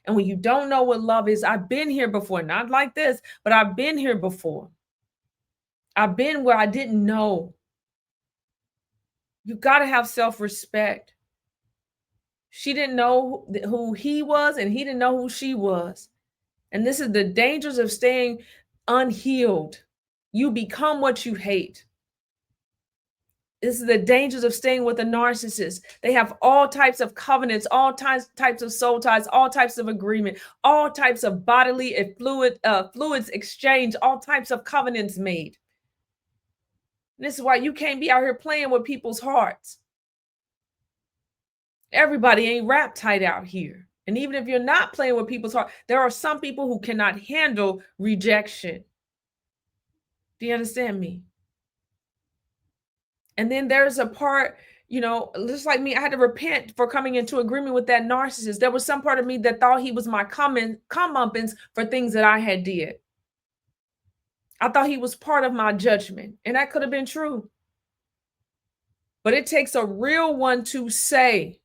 And when you don't know what love is, I've been here before, not like this, but I've been here before. I've been where I didn't know. You got to have self-respect. She didn't know who he was, and he didn't know who she was. And this is the dangers of staying unhealed. You become what you hate. This is the dangers of staying with a narcissist. They have all types of covenants, all types of soul ties, all types of agreement, all types of bodily and fluids exchange, all types of covenants made. This is why you can't be out here playing with people's hearts. Everybody ain't wrapped tight out here. And even if you're not playing with people's heart, there are some people who cannot handle rejection. Do you understand me? And then there's a part, just like me, I had to repent for coming into agreement with that narcissist. There was some part of me that thought he was my comeuppance for things that I had did. I thought he was part of my judgment, and that could have been true. But it takes a real one to say.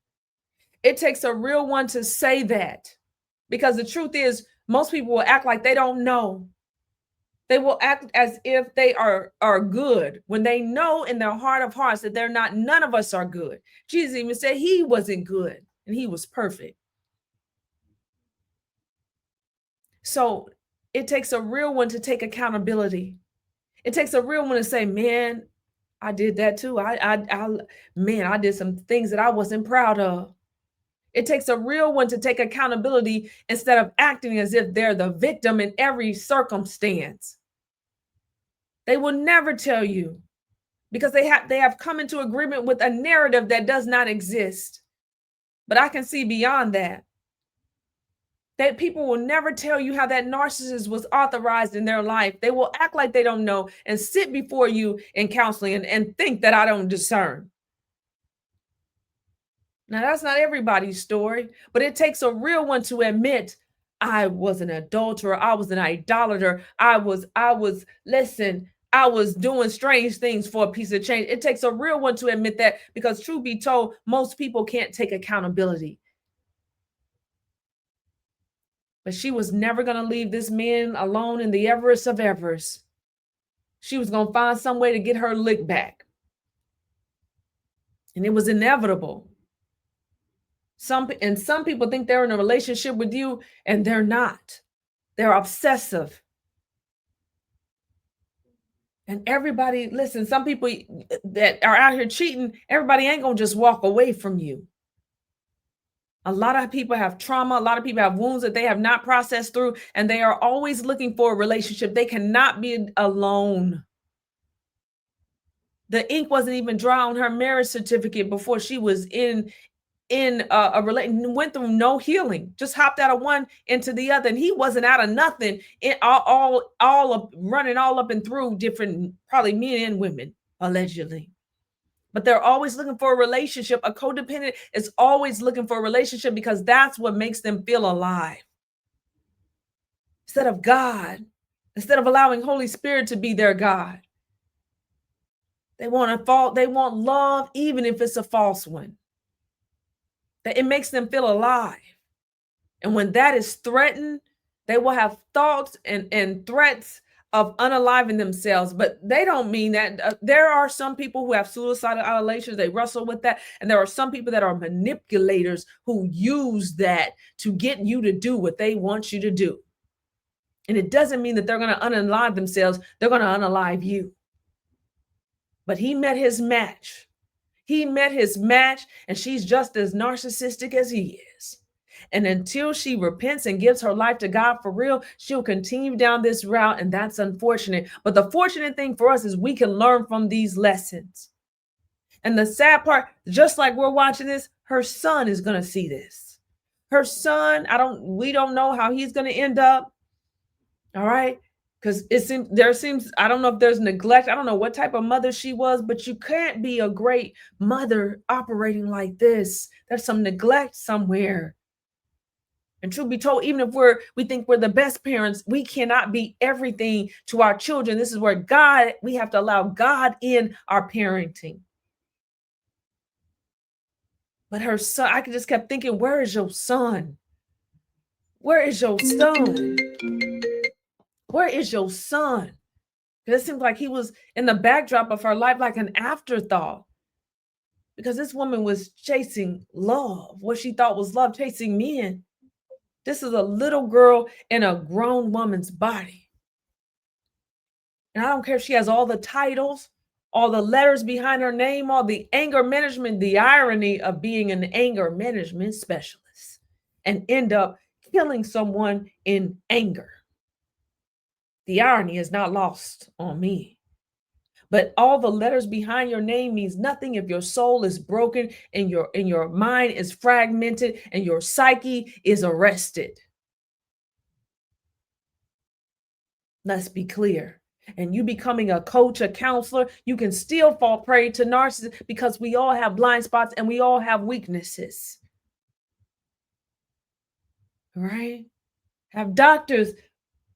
It takes a real one to say that. Because the truth is, most people will act like they don't know. They will act as if they are good when they know in their heart of hearts that they're not. None of us are good. Jesus even said he wasn't good and he was perfect. So it takes a real one to take accountability. It takes a real one to say, man, I did that too. I did some things that I wasn't proud of. It takes a real one to take accountability instead of acting as if they're the victim in every circumstance. They will never tell you because they have come into agreement with a narrative that does not exist. But I can see beyond that. That people will never tell you how that narcissist was authorized in their life. They will act like they don't know and sit before you in counseling and think that I don't discern. Now, that's not everybody's story, but it takes a real one to admit, I was an adulterer. I was an idolater. I was doing strange things for a piece of change. It takes a real one to admit that, because truth be told, most people can't take accountability. But she was never going to leave this man alone in the Everest of Everest. She was going to find some way to get her lick back. And it was inevitable. Some people think they're in a relationship with you, and they're not. They're obsessive. And everybody, listen, some people that are out here cheating, everybody ain't going to just walk away from you. A lot of people have trauma. A lot of people have wounds that they have not processed through, and they are always looking for a relationship. They cannot be alone. The ink wasn't even dry on her marriage certificate before she was in a relation, went through no healing, just hopped out of one into the other, and he wasn't out of nothing. All of running all up and through different, probably men and women, allegedly. But they're always looking for a relationship. A codependent is always looking for a relationship because that's what makes them feel alive. Instead of God, instead of allowing Holy Spirit to be their God, they want love, even if it's a false one. That it makes them feel alive. And when that is threatened, they will have thoughts and threats of unaliving themselves. But they don't mean that. There are some people who have suicidal ideations. They wrestle with that. And there are some people that are manipulators who use that to get you to do what they want you to do. And it doesn't mean that they're going to unalive themselves. They're going to unalive you. But he met his match. He met his match, and she's just as narcissistic as he is. And until she repents and gives her life to God for real, she'll continue down this route, and that's unfortunate. But the fortunate thing for us is we can learn from these lessons. And the sad part, just like we're watching this, her son is going to see this. Her son, we don't know how he's going to end up. All right. Because there seems, I don't know if there's neglect. I don't know what type of mother she was, but you can't be a great mother operating like this. There's some neglect somewhere. And truth be told, even if we think we're the best parents, we cannot be everything to our children. This is where we have to allow God in our parenting. But her son, I just kept thinking, where is your son? Where is your son? Where is your son? Because it seems like he was in the backdrop of her life like an afterthought. Because this woman was chasing love, what she thought was love, chasing men. This is a little girl in a grown woman's body. And I don't care if she has all the titles, all the letters behind her name, all the anger management, the irony of being an anger management specialist and end up killing someone in anger. The irony is not lost on me. But all the letters behind your name means nothing if your soul is broken and your mind is fragmented and your psyche is arrested. Let's be clear. And you becoming a coach, a counselor, you can still fall prey to narcissists because we all have blind spots and we all have weaknesses. Right? Have doctors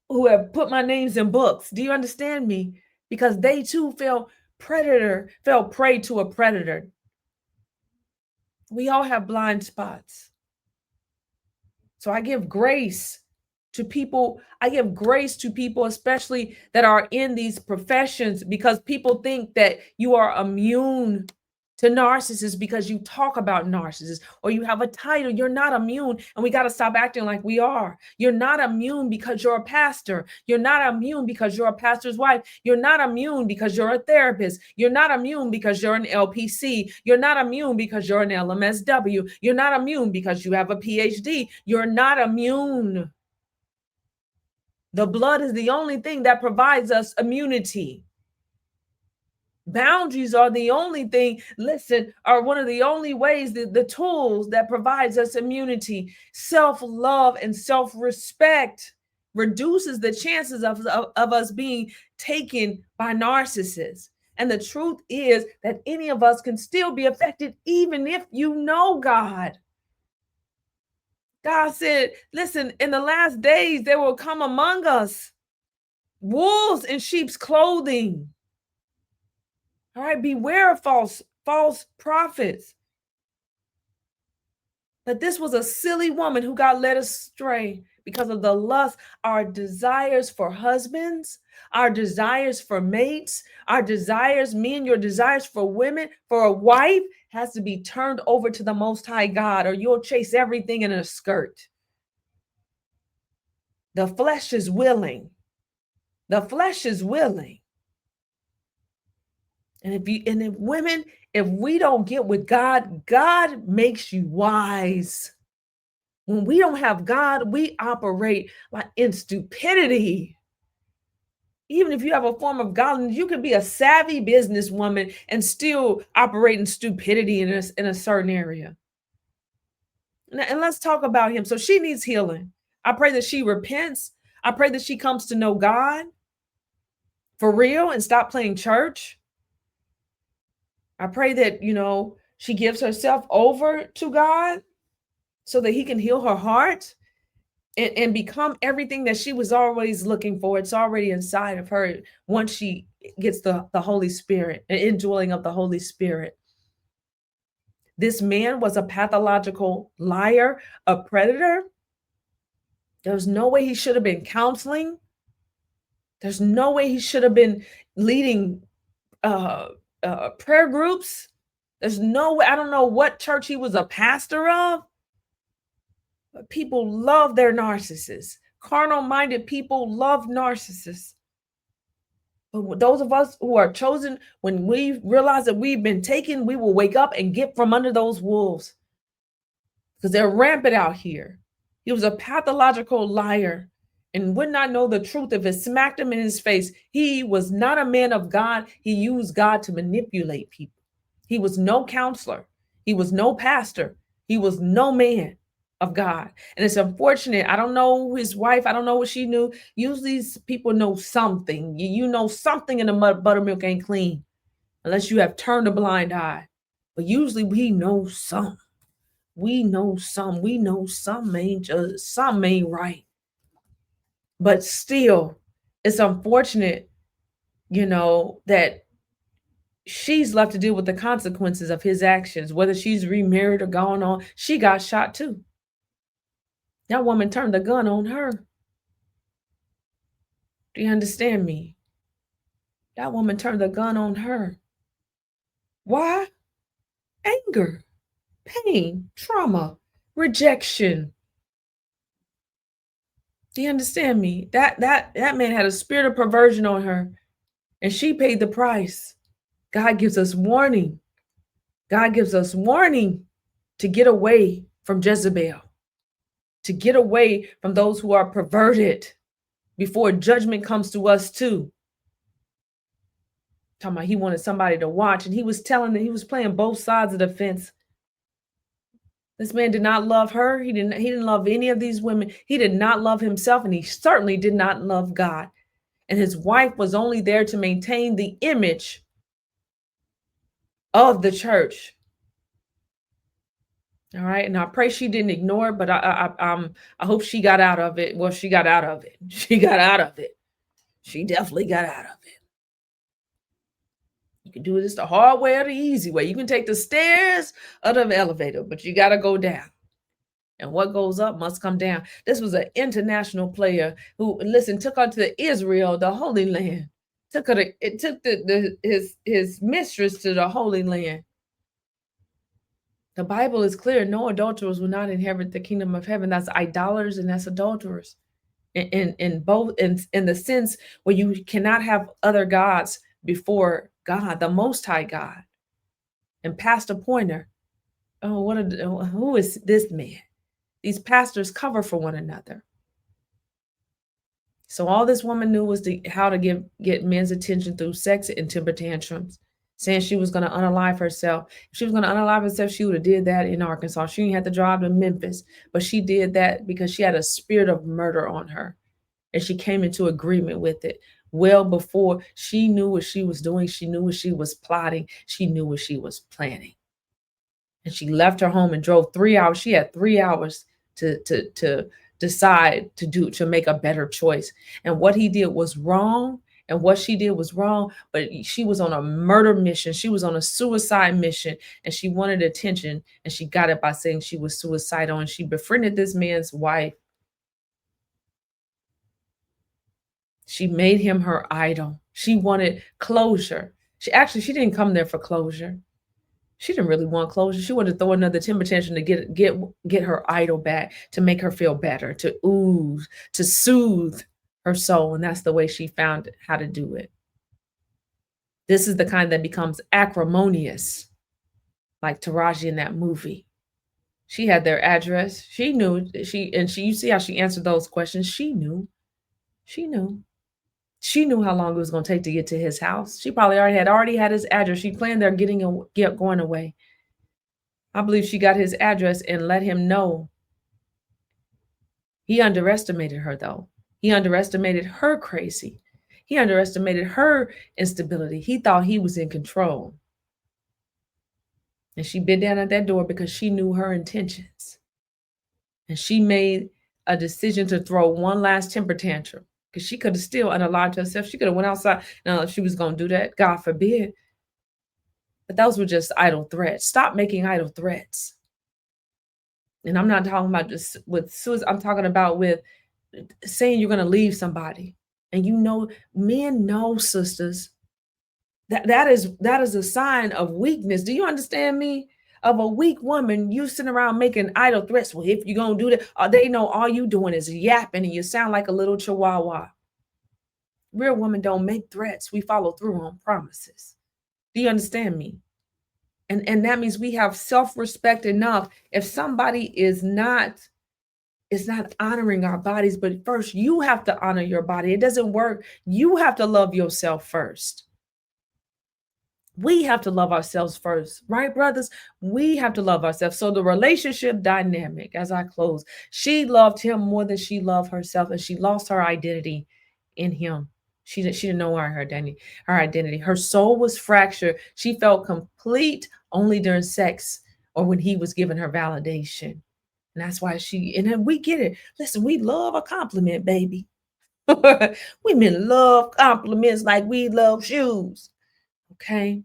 who have put my names in books. Do you understand me? Because they too fell prey to a predator. We all have blind spots. So I give grace to people. I give grace to people, especially that are in these professions, because people think that you are immune to narcissists because you talk about narcissists or you have a title. You're not immune, and we got to stop acting like we are. You're not immune because you're a pastor. You're not immune because you're a pastor's wife. You're not immune because you're a therapist. You're not immune because you're an LPC. You're not immune because you're an LMSW. You're not immune because you have a PhD. You're not immune. The blood is the only thing that provides us immunity. Boundaries are the only thing, are one of the only ways, the tools that provides us immunity. Self-love and self-respect reduces the chances of us being taken by narcissists. And the truth is that any of us can still be affected even if you know God. God said, listen, in the last days, there will come among us wolves in sheep's clothing. All right, beware of false prophets. But this was a silly woman who got led astray because of the lust, our desires for husbands, our desires for mates, our desires, your desires for women, for a wife has to be turned over to the Most High God, or you'll chase everything in a skirt. The flesh is willing. The flesh is willing. And if women, if we don't get with God, God makes you wise. When we don't have God, we operate like in stupidity. Even if you have a form of godliness, you can be a savvy businesswoman and still operate in stupidity in a certain area. And let's talk about him. So she needs healing. I pray that she repents. I pray that she comes to know God for real and stop playing church. I pray that, she gives herself over to God so that he can heal her heart and become everything that she was always looking for. It's already inside of her once she gets the Holy Spirit, an indwelling of the Holy Spirit. This man was a pathological liar, a predator. There's no way he should have been counseling. There's no way he should have been leading prayer groups. There's no way. I don't know what church he was a pastor of. But people love their narcissists. Carnal-minded people love narcissists. But those of us who are chosen, when we realize that we've been taken, we will wake up and get from under those wolves. Because they're rampant out here. He was a pathological liar and would not know the truth if it smacked him in his face. He was not a man of God. He used God to manipulate people. He was no counselor. He was no pastor. He was no man of God. And it's unfortunate. I don't know his wife. I don't know what she knew. Usually these people know something. You know something in the buttermilk ain't clean unless you have turned a blind eye. But usually we know some. We know some. We know some ain't right. But still, it's unfortunate, that she's left to deal with the consequences of his actions, whether she's remarried or gone on. She got shot too. That woman turned the gun on her. Do you understand me? That woman turned the gun on her. Why? Anger, pain, trauma, rejection. Do you understand me? That man had a spirit of perversion on her, and she paid the price. God gives us warning. God gives us warning to get away from Jezebel, to get away from those who are perverted before judgment comes to us too. Talking about he wanted somebody to watch, and he was telling that he was playing both sides of the fence. This man did not love her. He didn't love any of these women. He did not love himself, and he certainly did not love God. And his wife was only there to maintain the image of the church. All right. And I pray she didn't ignore it, but I hope she got out of it. Well, she got out of it. She got out of it. She definitely got out of it. You can do this the hard way or the easy way. You can take the stairs or the elevator, but you got to go down. And what goes up must come down. This was an international player who, took her to Israel, the Holy Land. Took his mistress to the Holy Land. The Bible is clear. No adulterers will not inherit the kingdom of heaven. That's idolaters and that's adulterers. In both, in the sense where you cannot have other gods before God, the Most High God. And Pastor Pointer, who is this man? These pastors cover for one another. So all this woman knew was how to get men's attention through sex and temper tantrums, saying she was going to unalive herself. If she was going to unalive herself, she would have did that in Arkansas. She didn't have to drive to Memphis, but she did that because she had a spirit of murder on her, and she came into agreement with it well before she knew what she was doing. She knew what she was plotting. She knew what she was planning. And she left her home and drove 3 hours. She had 3 hours to decide to make a better choice. And what he did was wrong. And what she did was wrong, but she was on a murder mission. She was on a suicide mission, and she wanted attention, and she got it by saying she was suicidal, and she befriended this man's wife. She made him her idol. She wanted closure. She didn't come there for closure. She didn't really want closure. She wanted to throw another temper tantrum to get her idol back, to make her feel better, to soothe her soul. And that's the way she found how to do it. This is the kind that becomes acrimonious, like Taraji in that movie. She had their address. She knew. You see how she answered those questions. She knew. She knew. She knew how long it was going to take to get to his house. She probably already had his address. She planned they're going away. I believe she got his address and let him know. He underestimated her, though. He underestimated her crazy. He underestimated her instability. He thought he was in control. And she bit down at that door because she knew her intentions. And she made a decision to throw one last temper tantrum, because she could have still unalived herself. She could have went outside. Now, if she was going to do that, God forbid. But those were just idle threats. Stop making idle threats. And I'm not talking about just with suicide. I'm talking about with saying you're going to leave somebody. And you know, men know, sisters, that is a sign of weakness. Do you understand me? Of a weak woman, you sitting around making idle threats. Well, if you're going to do that, they know all you doing is yapping and you sound like a little chihuahua. Real women don't make threats. We follow through on promises. Do you understand me? And that means we have self-respect enough. If somebody is not honoring our bodies, but first you have to honor your body. It doesn't work. You have to love yourself first. We have to love ourselves first, right, brothers? We have to love ourselves. So the relationship dynamic, as I close, she loved him more than she loved herself, and she lost her identity in him. She didn't know her identity. Her soul was fractured. She felt complete only during sex or when he was giving her validation. And that's why and then we get it. Listen, we love a compliment, baby. Women love compliments like we love shoes. Okay.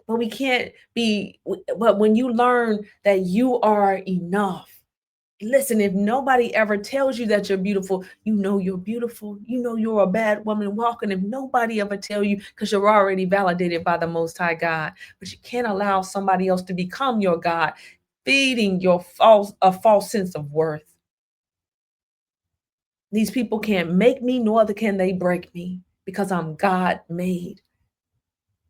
But we can't be, but when you learn that you are enough, listen, if nobody ever tells you that you're beautiful, you know you're beautiful. You know you're a bad woman walking. If nobody ever tell you, because you're already validated by the Most High God, but you can't allow somebody else to become your God, feeding a false sense of worth. These people can't make me, nor can they break me, because I'm God made.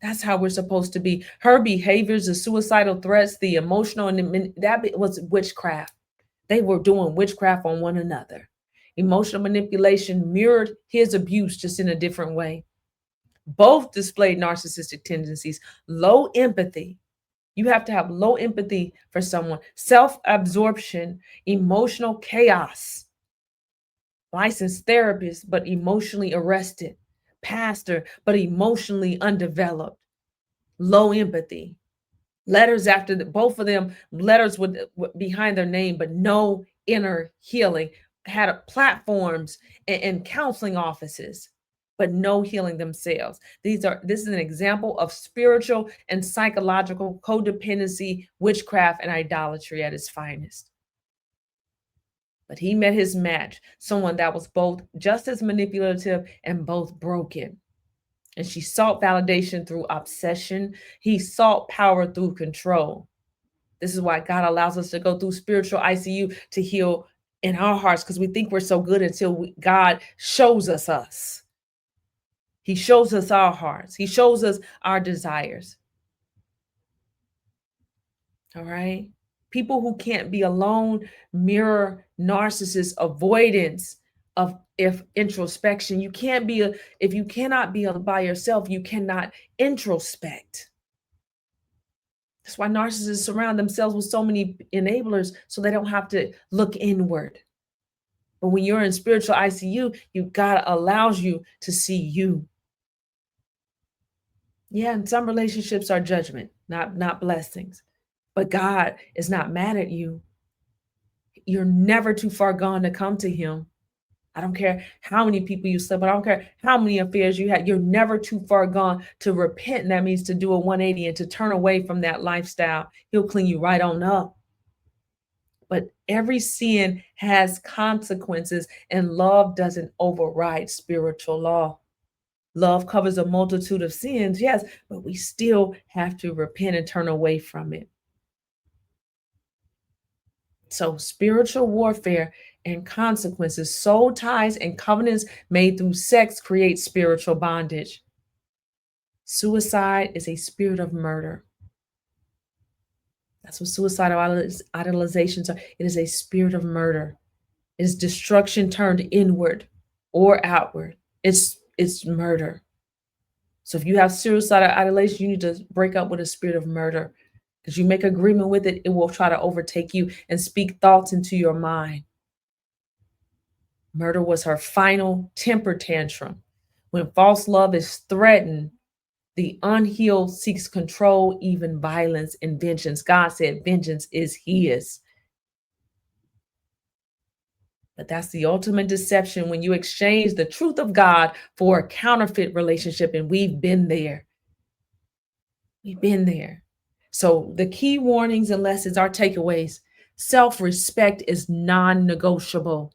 That's how we're supposed to be. Her behaviors, the suicidal threats, the emotional, and that was witchcraft. They were doing witchcraft on one another. Emotional manipulation mirrored his abuse, just in a different way. Both displayed narcissistic tendencies. Low empathy. You have to have low empathy for someone. Self-absorption, emotional chaos. Licensed therapist, but emotionally arrested. Pastor, but emotionally undeveloped. Low empathy. Letters after both of them, letters with behind their name, but no inner healing. Had platforms and counseling offices, but no healing themselves. This is an example of spiritual and psychological codependency, witchcraft, and idolatry at its finest. But he met his match, someone that was both just as manipulative and both broken. And she sought validation through obsession. He sought power through control. This is why God allows us to go through spiritual ICU to heal in our hearts, because we think we're so good until God shows us. He shows us our hearts. He shows us our desires. All right. People who can't be alone mirror narcissist avoidance of introspection. You can't be if you cannot be by yourself, you cannot introspect. That's why narcissists surround themselves with so many enablers, so they don't have to look inward. But when you're in spiritual ICU, God allows you to see you. Yeah, and some relationships are judgment, not blessings. But God is not mad at you. You're never too far gone to come to him. I don't care how many people you slept with. I don't care how many affairs you had. You're never too far gone to repent. And that means to do a 180 and to turn away from that lifestyle. He'll clean you right on up. But every sin has consequences, and love doesn't override spiritual law. Love covers a multitude of sins, yes, but we still have to repent and turn away from it. So spiritual warfare and consequences, soul ties and covenants made through sex create spiritual bondage. Suicide is a spirit of murder. That's what suicidal idolizations are. It is a spirit of murder. It is destruction turned inward or outward. It's murder. So if you have suicidal idolization, you need to break up with a spirit of murder. Because you make agreement with it, it will try to overtake you and speak thoughts into your mind. Murder was her final temper tantrum. When false love is threatened, the unhealed seeks control, even violence and vengeance. God said vengeance is his. But that's the ultimate deception when you exchange the truth of God for a counterfeit relationship. And we've been there. We've been there. So the key warnings and lessons, our takeaways: self-respect is non-negotiable.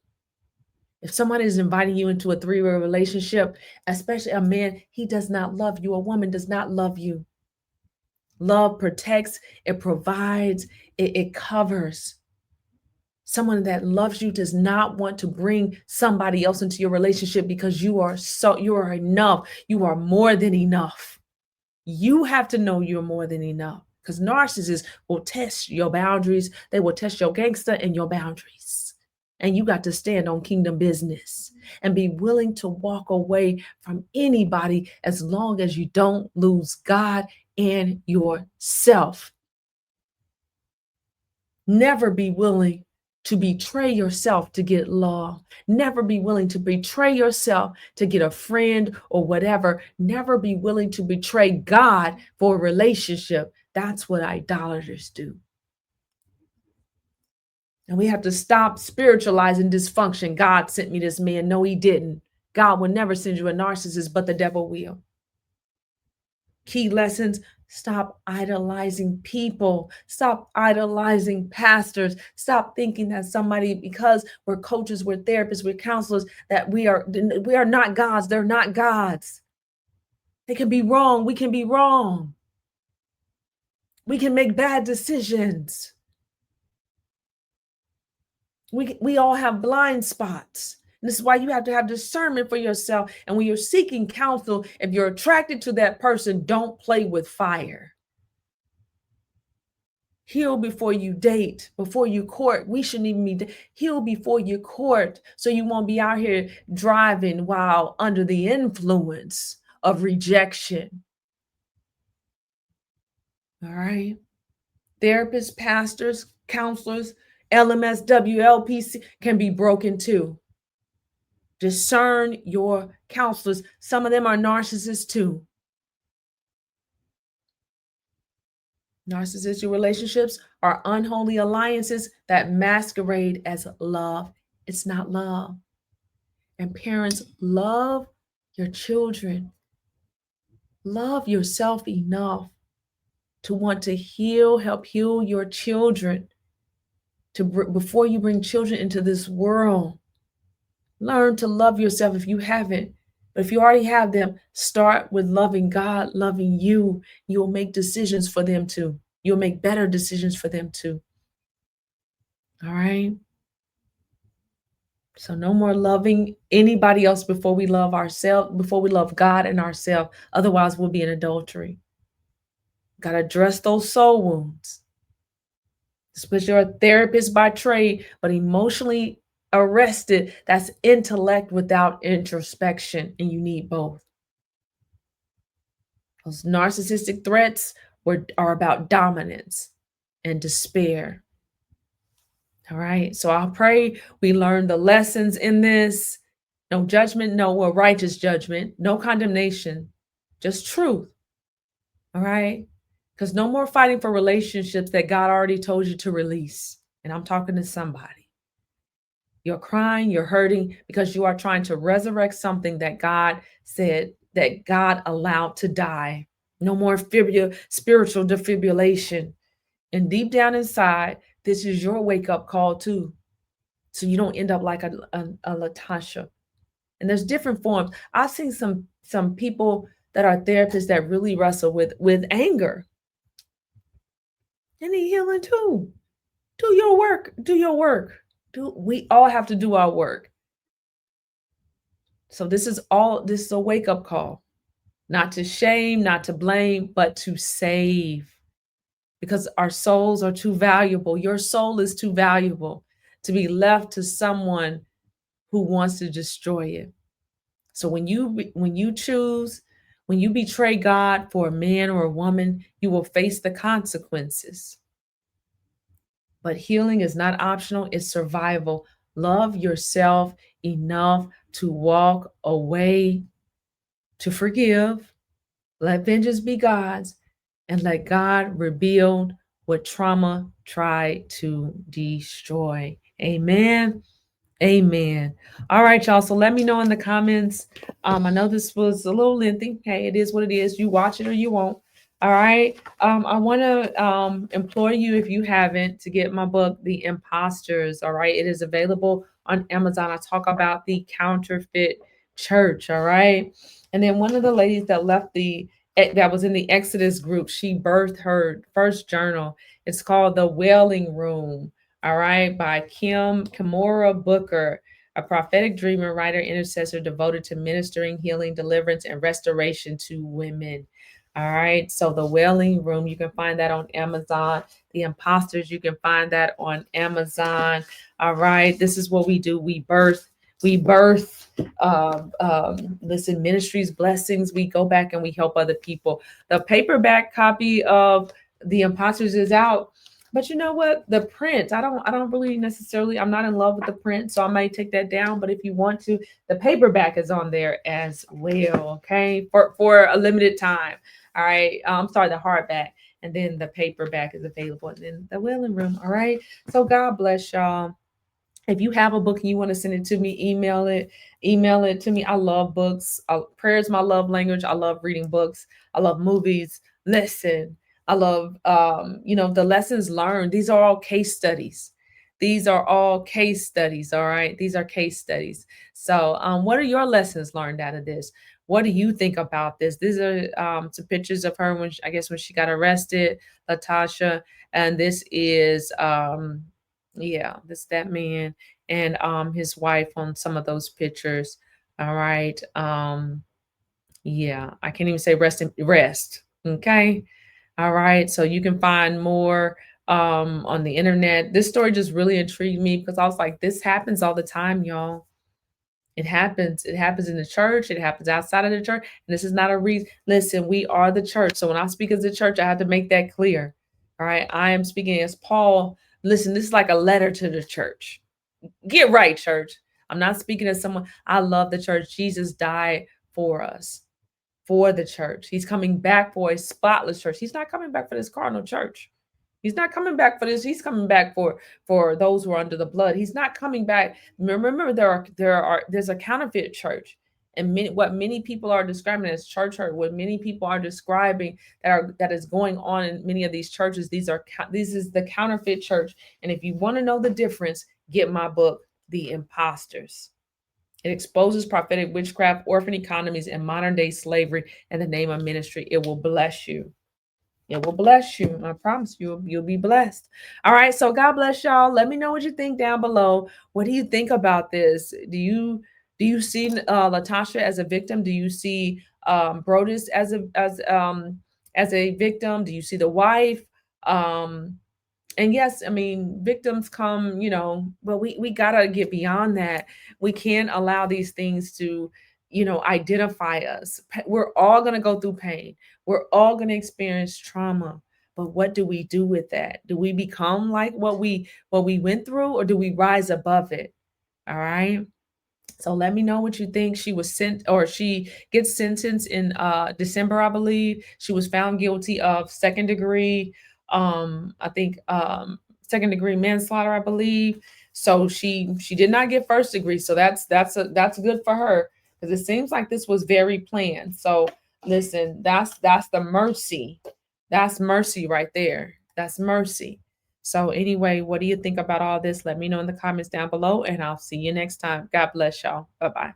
If someone is inviting you into a three-way relationship, especially a man, he does not love you. A woman does not love you. Love protects, it provides, it covers. Someone that loves you does not want to bring somebody else into your relationship because you are enough. You are more than enough. You have to know you're more than enough, because narcissists will test your boundaries. They will test your gangster and your boundaries. And you got to stand on kingdom business and be willing to walk away from anybody as long as you don't lose God and yourself. Never be willing to betray yourself to get love. Never be willing to betray yourself to get a friend or whatever. Never be willing to betray God for a relationship. That's what idolaters do. And we have to stop spiritualizing dysfunction. God sent me this man. No, he didn't. God will never send you a narcissist, but the devil will. Key lessons: stop idolizing people. Stop idolizing pastors. Stop thinking that somebody, because we're coaches, we're therapists, we're counselors, that we are not gods. They're not gods. They can be wrong. We can be wrong. We can make bad decisions. We all have blind spots. This is why you have to have discernment for yourself. And when you're seeking counsel, if you're attracted to that person, don't play with fire. Heal before you date, before you court. We shouldn't even be heal before you court, so you won't be out here driving while under the influence of rejection. All right. Therapists, pastors, counselors, LMS, WLPC can be broken too. Discern your counselors. Some of them are narcissists too. Narcissistic relationships are unholy alliances that masquerade as love. It's not love. And parents, love your children. Love yourself enough to want to help heal your children. Before you bring children into this world, learn to love yourself if you haven't. But if you already have them, start with loving God, loving you. You'll make decisions for them too. You'll make better decisions for them too. All right. So no more loving anybody else before we love ourselves, before we love God and ourselves. Otherwise, we'll be in adultery. Got to address those soul wounds. Especially you're a therapist by trade, but emotionally arrested. That's intellect without introspection, and you need both. Those narcissistic threats are about dominance and despair. All right. So I pray we learn the lessons in this. No judgment, no righteous judgment, no condemnation, just truth. All right. Because no more fighting for relationships that God already told you to release. And I'm talking to somebody. You're crying, you're hurting because you are trying to resurrect something that God said, that God allowed to die. No more spiritual defibrillation. And deep down inside, this is your wake-up call too. So you don't end up like a Latasha. And there's different forms. I've seen some people that are therapists that really wrestle with anger. And need healing too. Do your work. Do your work. We all have to do our work. So this is a wake-up call. Not to shame, not to blame, but to save. because our souls are too valuable. Your soul is too valuable to be left to someone who wants to destroy it. So when you choose, when you betray God for a man or a woman, you will face the consequences. But healing is not optional, it's survival. Love yourself enough to walk away, to forgive, let vengeance be God's, and let God rebuild what trauma tried to destroy. Amen. Amen. All right, y'all. So let me know in the comments. I know this was a little lengthy. Hey, it is what it is. You watch it or you won't. All right. I want to implore you, if you haven't, to get my book, The Imposters. All right. It is available on Amazon. I talk about the counterfeit church. All right. And then one of the ladies that that was in the Exodus group, she birthed her first journal. It's called The Wailing Room. All right, by Kimora Booker, a prophetic dreamer, writer, intercessor devoted to ministering, healing, deliverance, and restoration to women. All right, so The Wailing Room, you can find that on Amazon. The Imposters, you can find that on Amazon. All right, this is what we do. We birth, listen, ministries, blessings. We go back and we help other people. The paperback copy of The Imposters is out. But you know what? The print, I don't really necessarily, I'm not in love with the print, so I might take that down. But if you want to, the paperback is on there as well, okay? For a limited time. All right. I'm sorry, the hardback. And then the paperback is available. And then The Wailing Room. All right. So God bless y'all. If you have a book and you want to send it to me, email it to me. I love books. Prayer is my love language. I love reading books. I love movies. Listen, I love, the lessons learned. These are all case studies. These are all case studies. All right. These are case studies. So what are your lessons learned out of this? What do you think about this? These are some pictures of her when she got arrested, Latasha. And this is, that man and his wife on some of those pictures. All right. I can't even say rest. Okay. All right. So you can find more on the internet. This story just really intrigued me because I was like, this happens all the time, y'all. It happens. It happens in the church. It happens outside of the church. And this is not a reason. Listen, we are the church. So when I speak as the church, I have to make that clear. All right. I am speaking as Paul. Listen, this is like a letter to the church. Get right, church. I'm not speaking as someone. I love the church. Jesus died for us, for the church. He's coming back for a spotless church. He's not coming back for this carnal church. He's not coming back for this. He's coming back for those who are under the blood. He's not coming back. Remember, there's a counterfeit church, and what many people are describing as church hurt. What many people are describing that is going on in many of these churches. This is the counterfeit church. And if you want to know the difference, get my book, The Imposters. It exposes prophetic witchcraft, orphan economies, and modern day slavery in the name of ministry. It will bless you. It will bless you. I promise you, you'll be blessed. All right. So God bless y'all. Let me know what you think down below. What do you think about this? Do you see Latasha as a victim? Do you see Brodus as a victim? Do you see the wife? And yes, I mean, victims come, but we gotta get beyond that. We can't allow these things to, identify us. We're all gonna go through pain. We're all gonna experience trauma. But what do we do with that? Do we become like what we went through, or do we rise above it? All right. So let me know what you think. She gets sentenced in December, I believe. She was found guilty of second degree manslaughter, I believe. So she did not get first degree. So that's good for her, because it seems like this was very planned. So listen, that's the mercy. That's mercy right there. That's mercy. So anyway, what do you think about all this? Let me know in the comments down below, and I'll see you next time. God bless y'all. Bye-bye.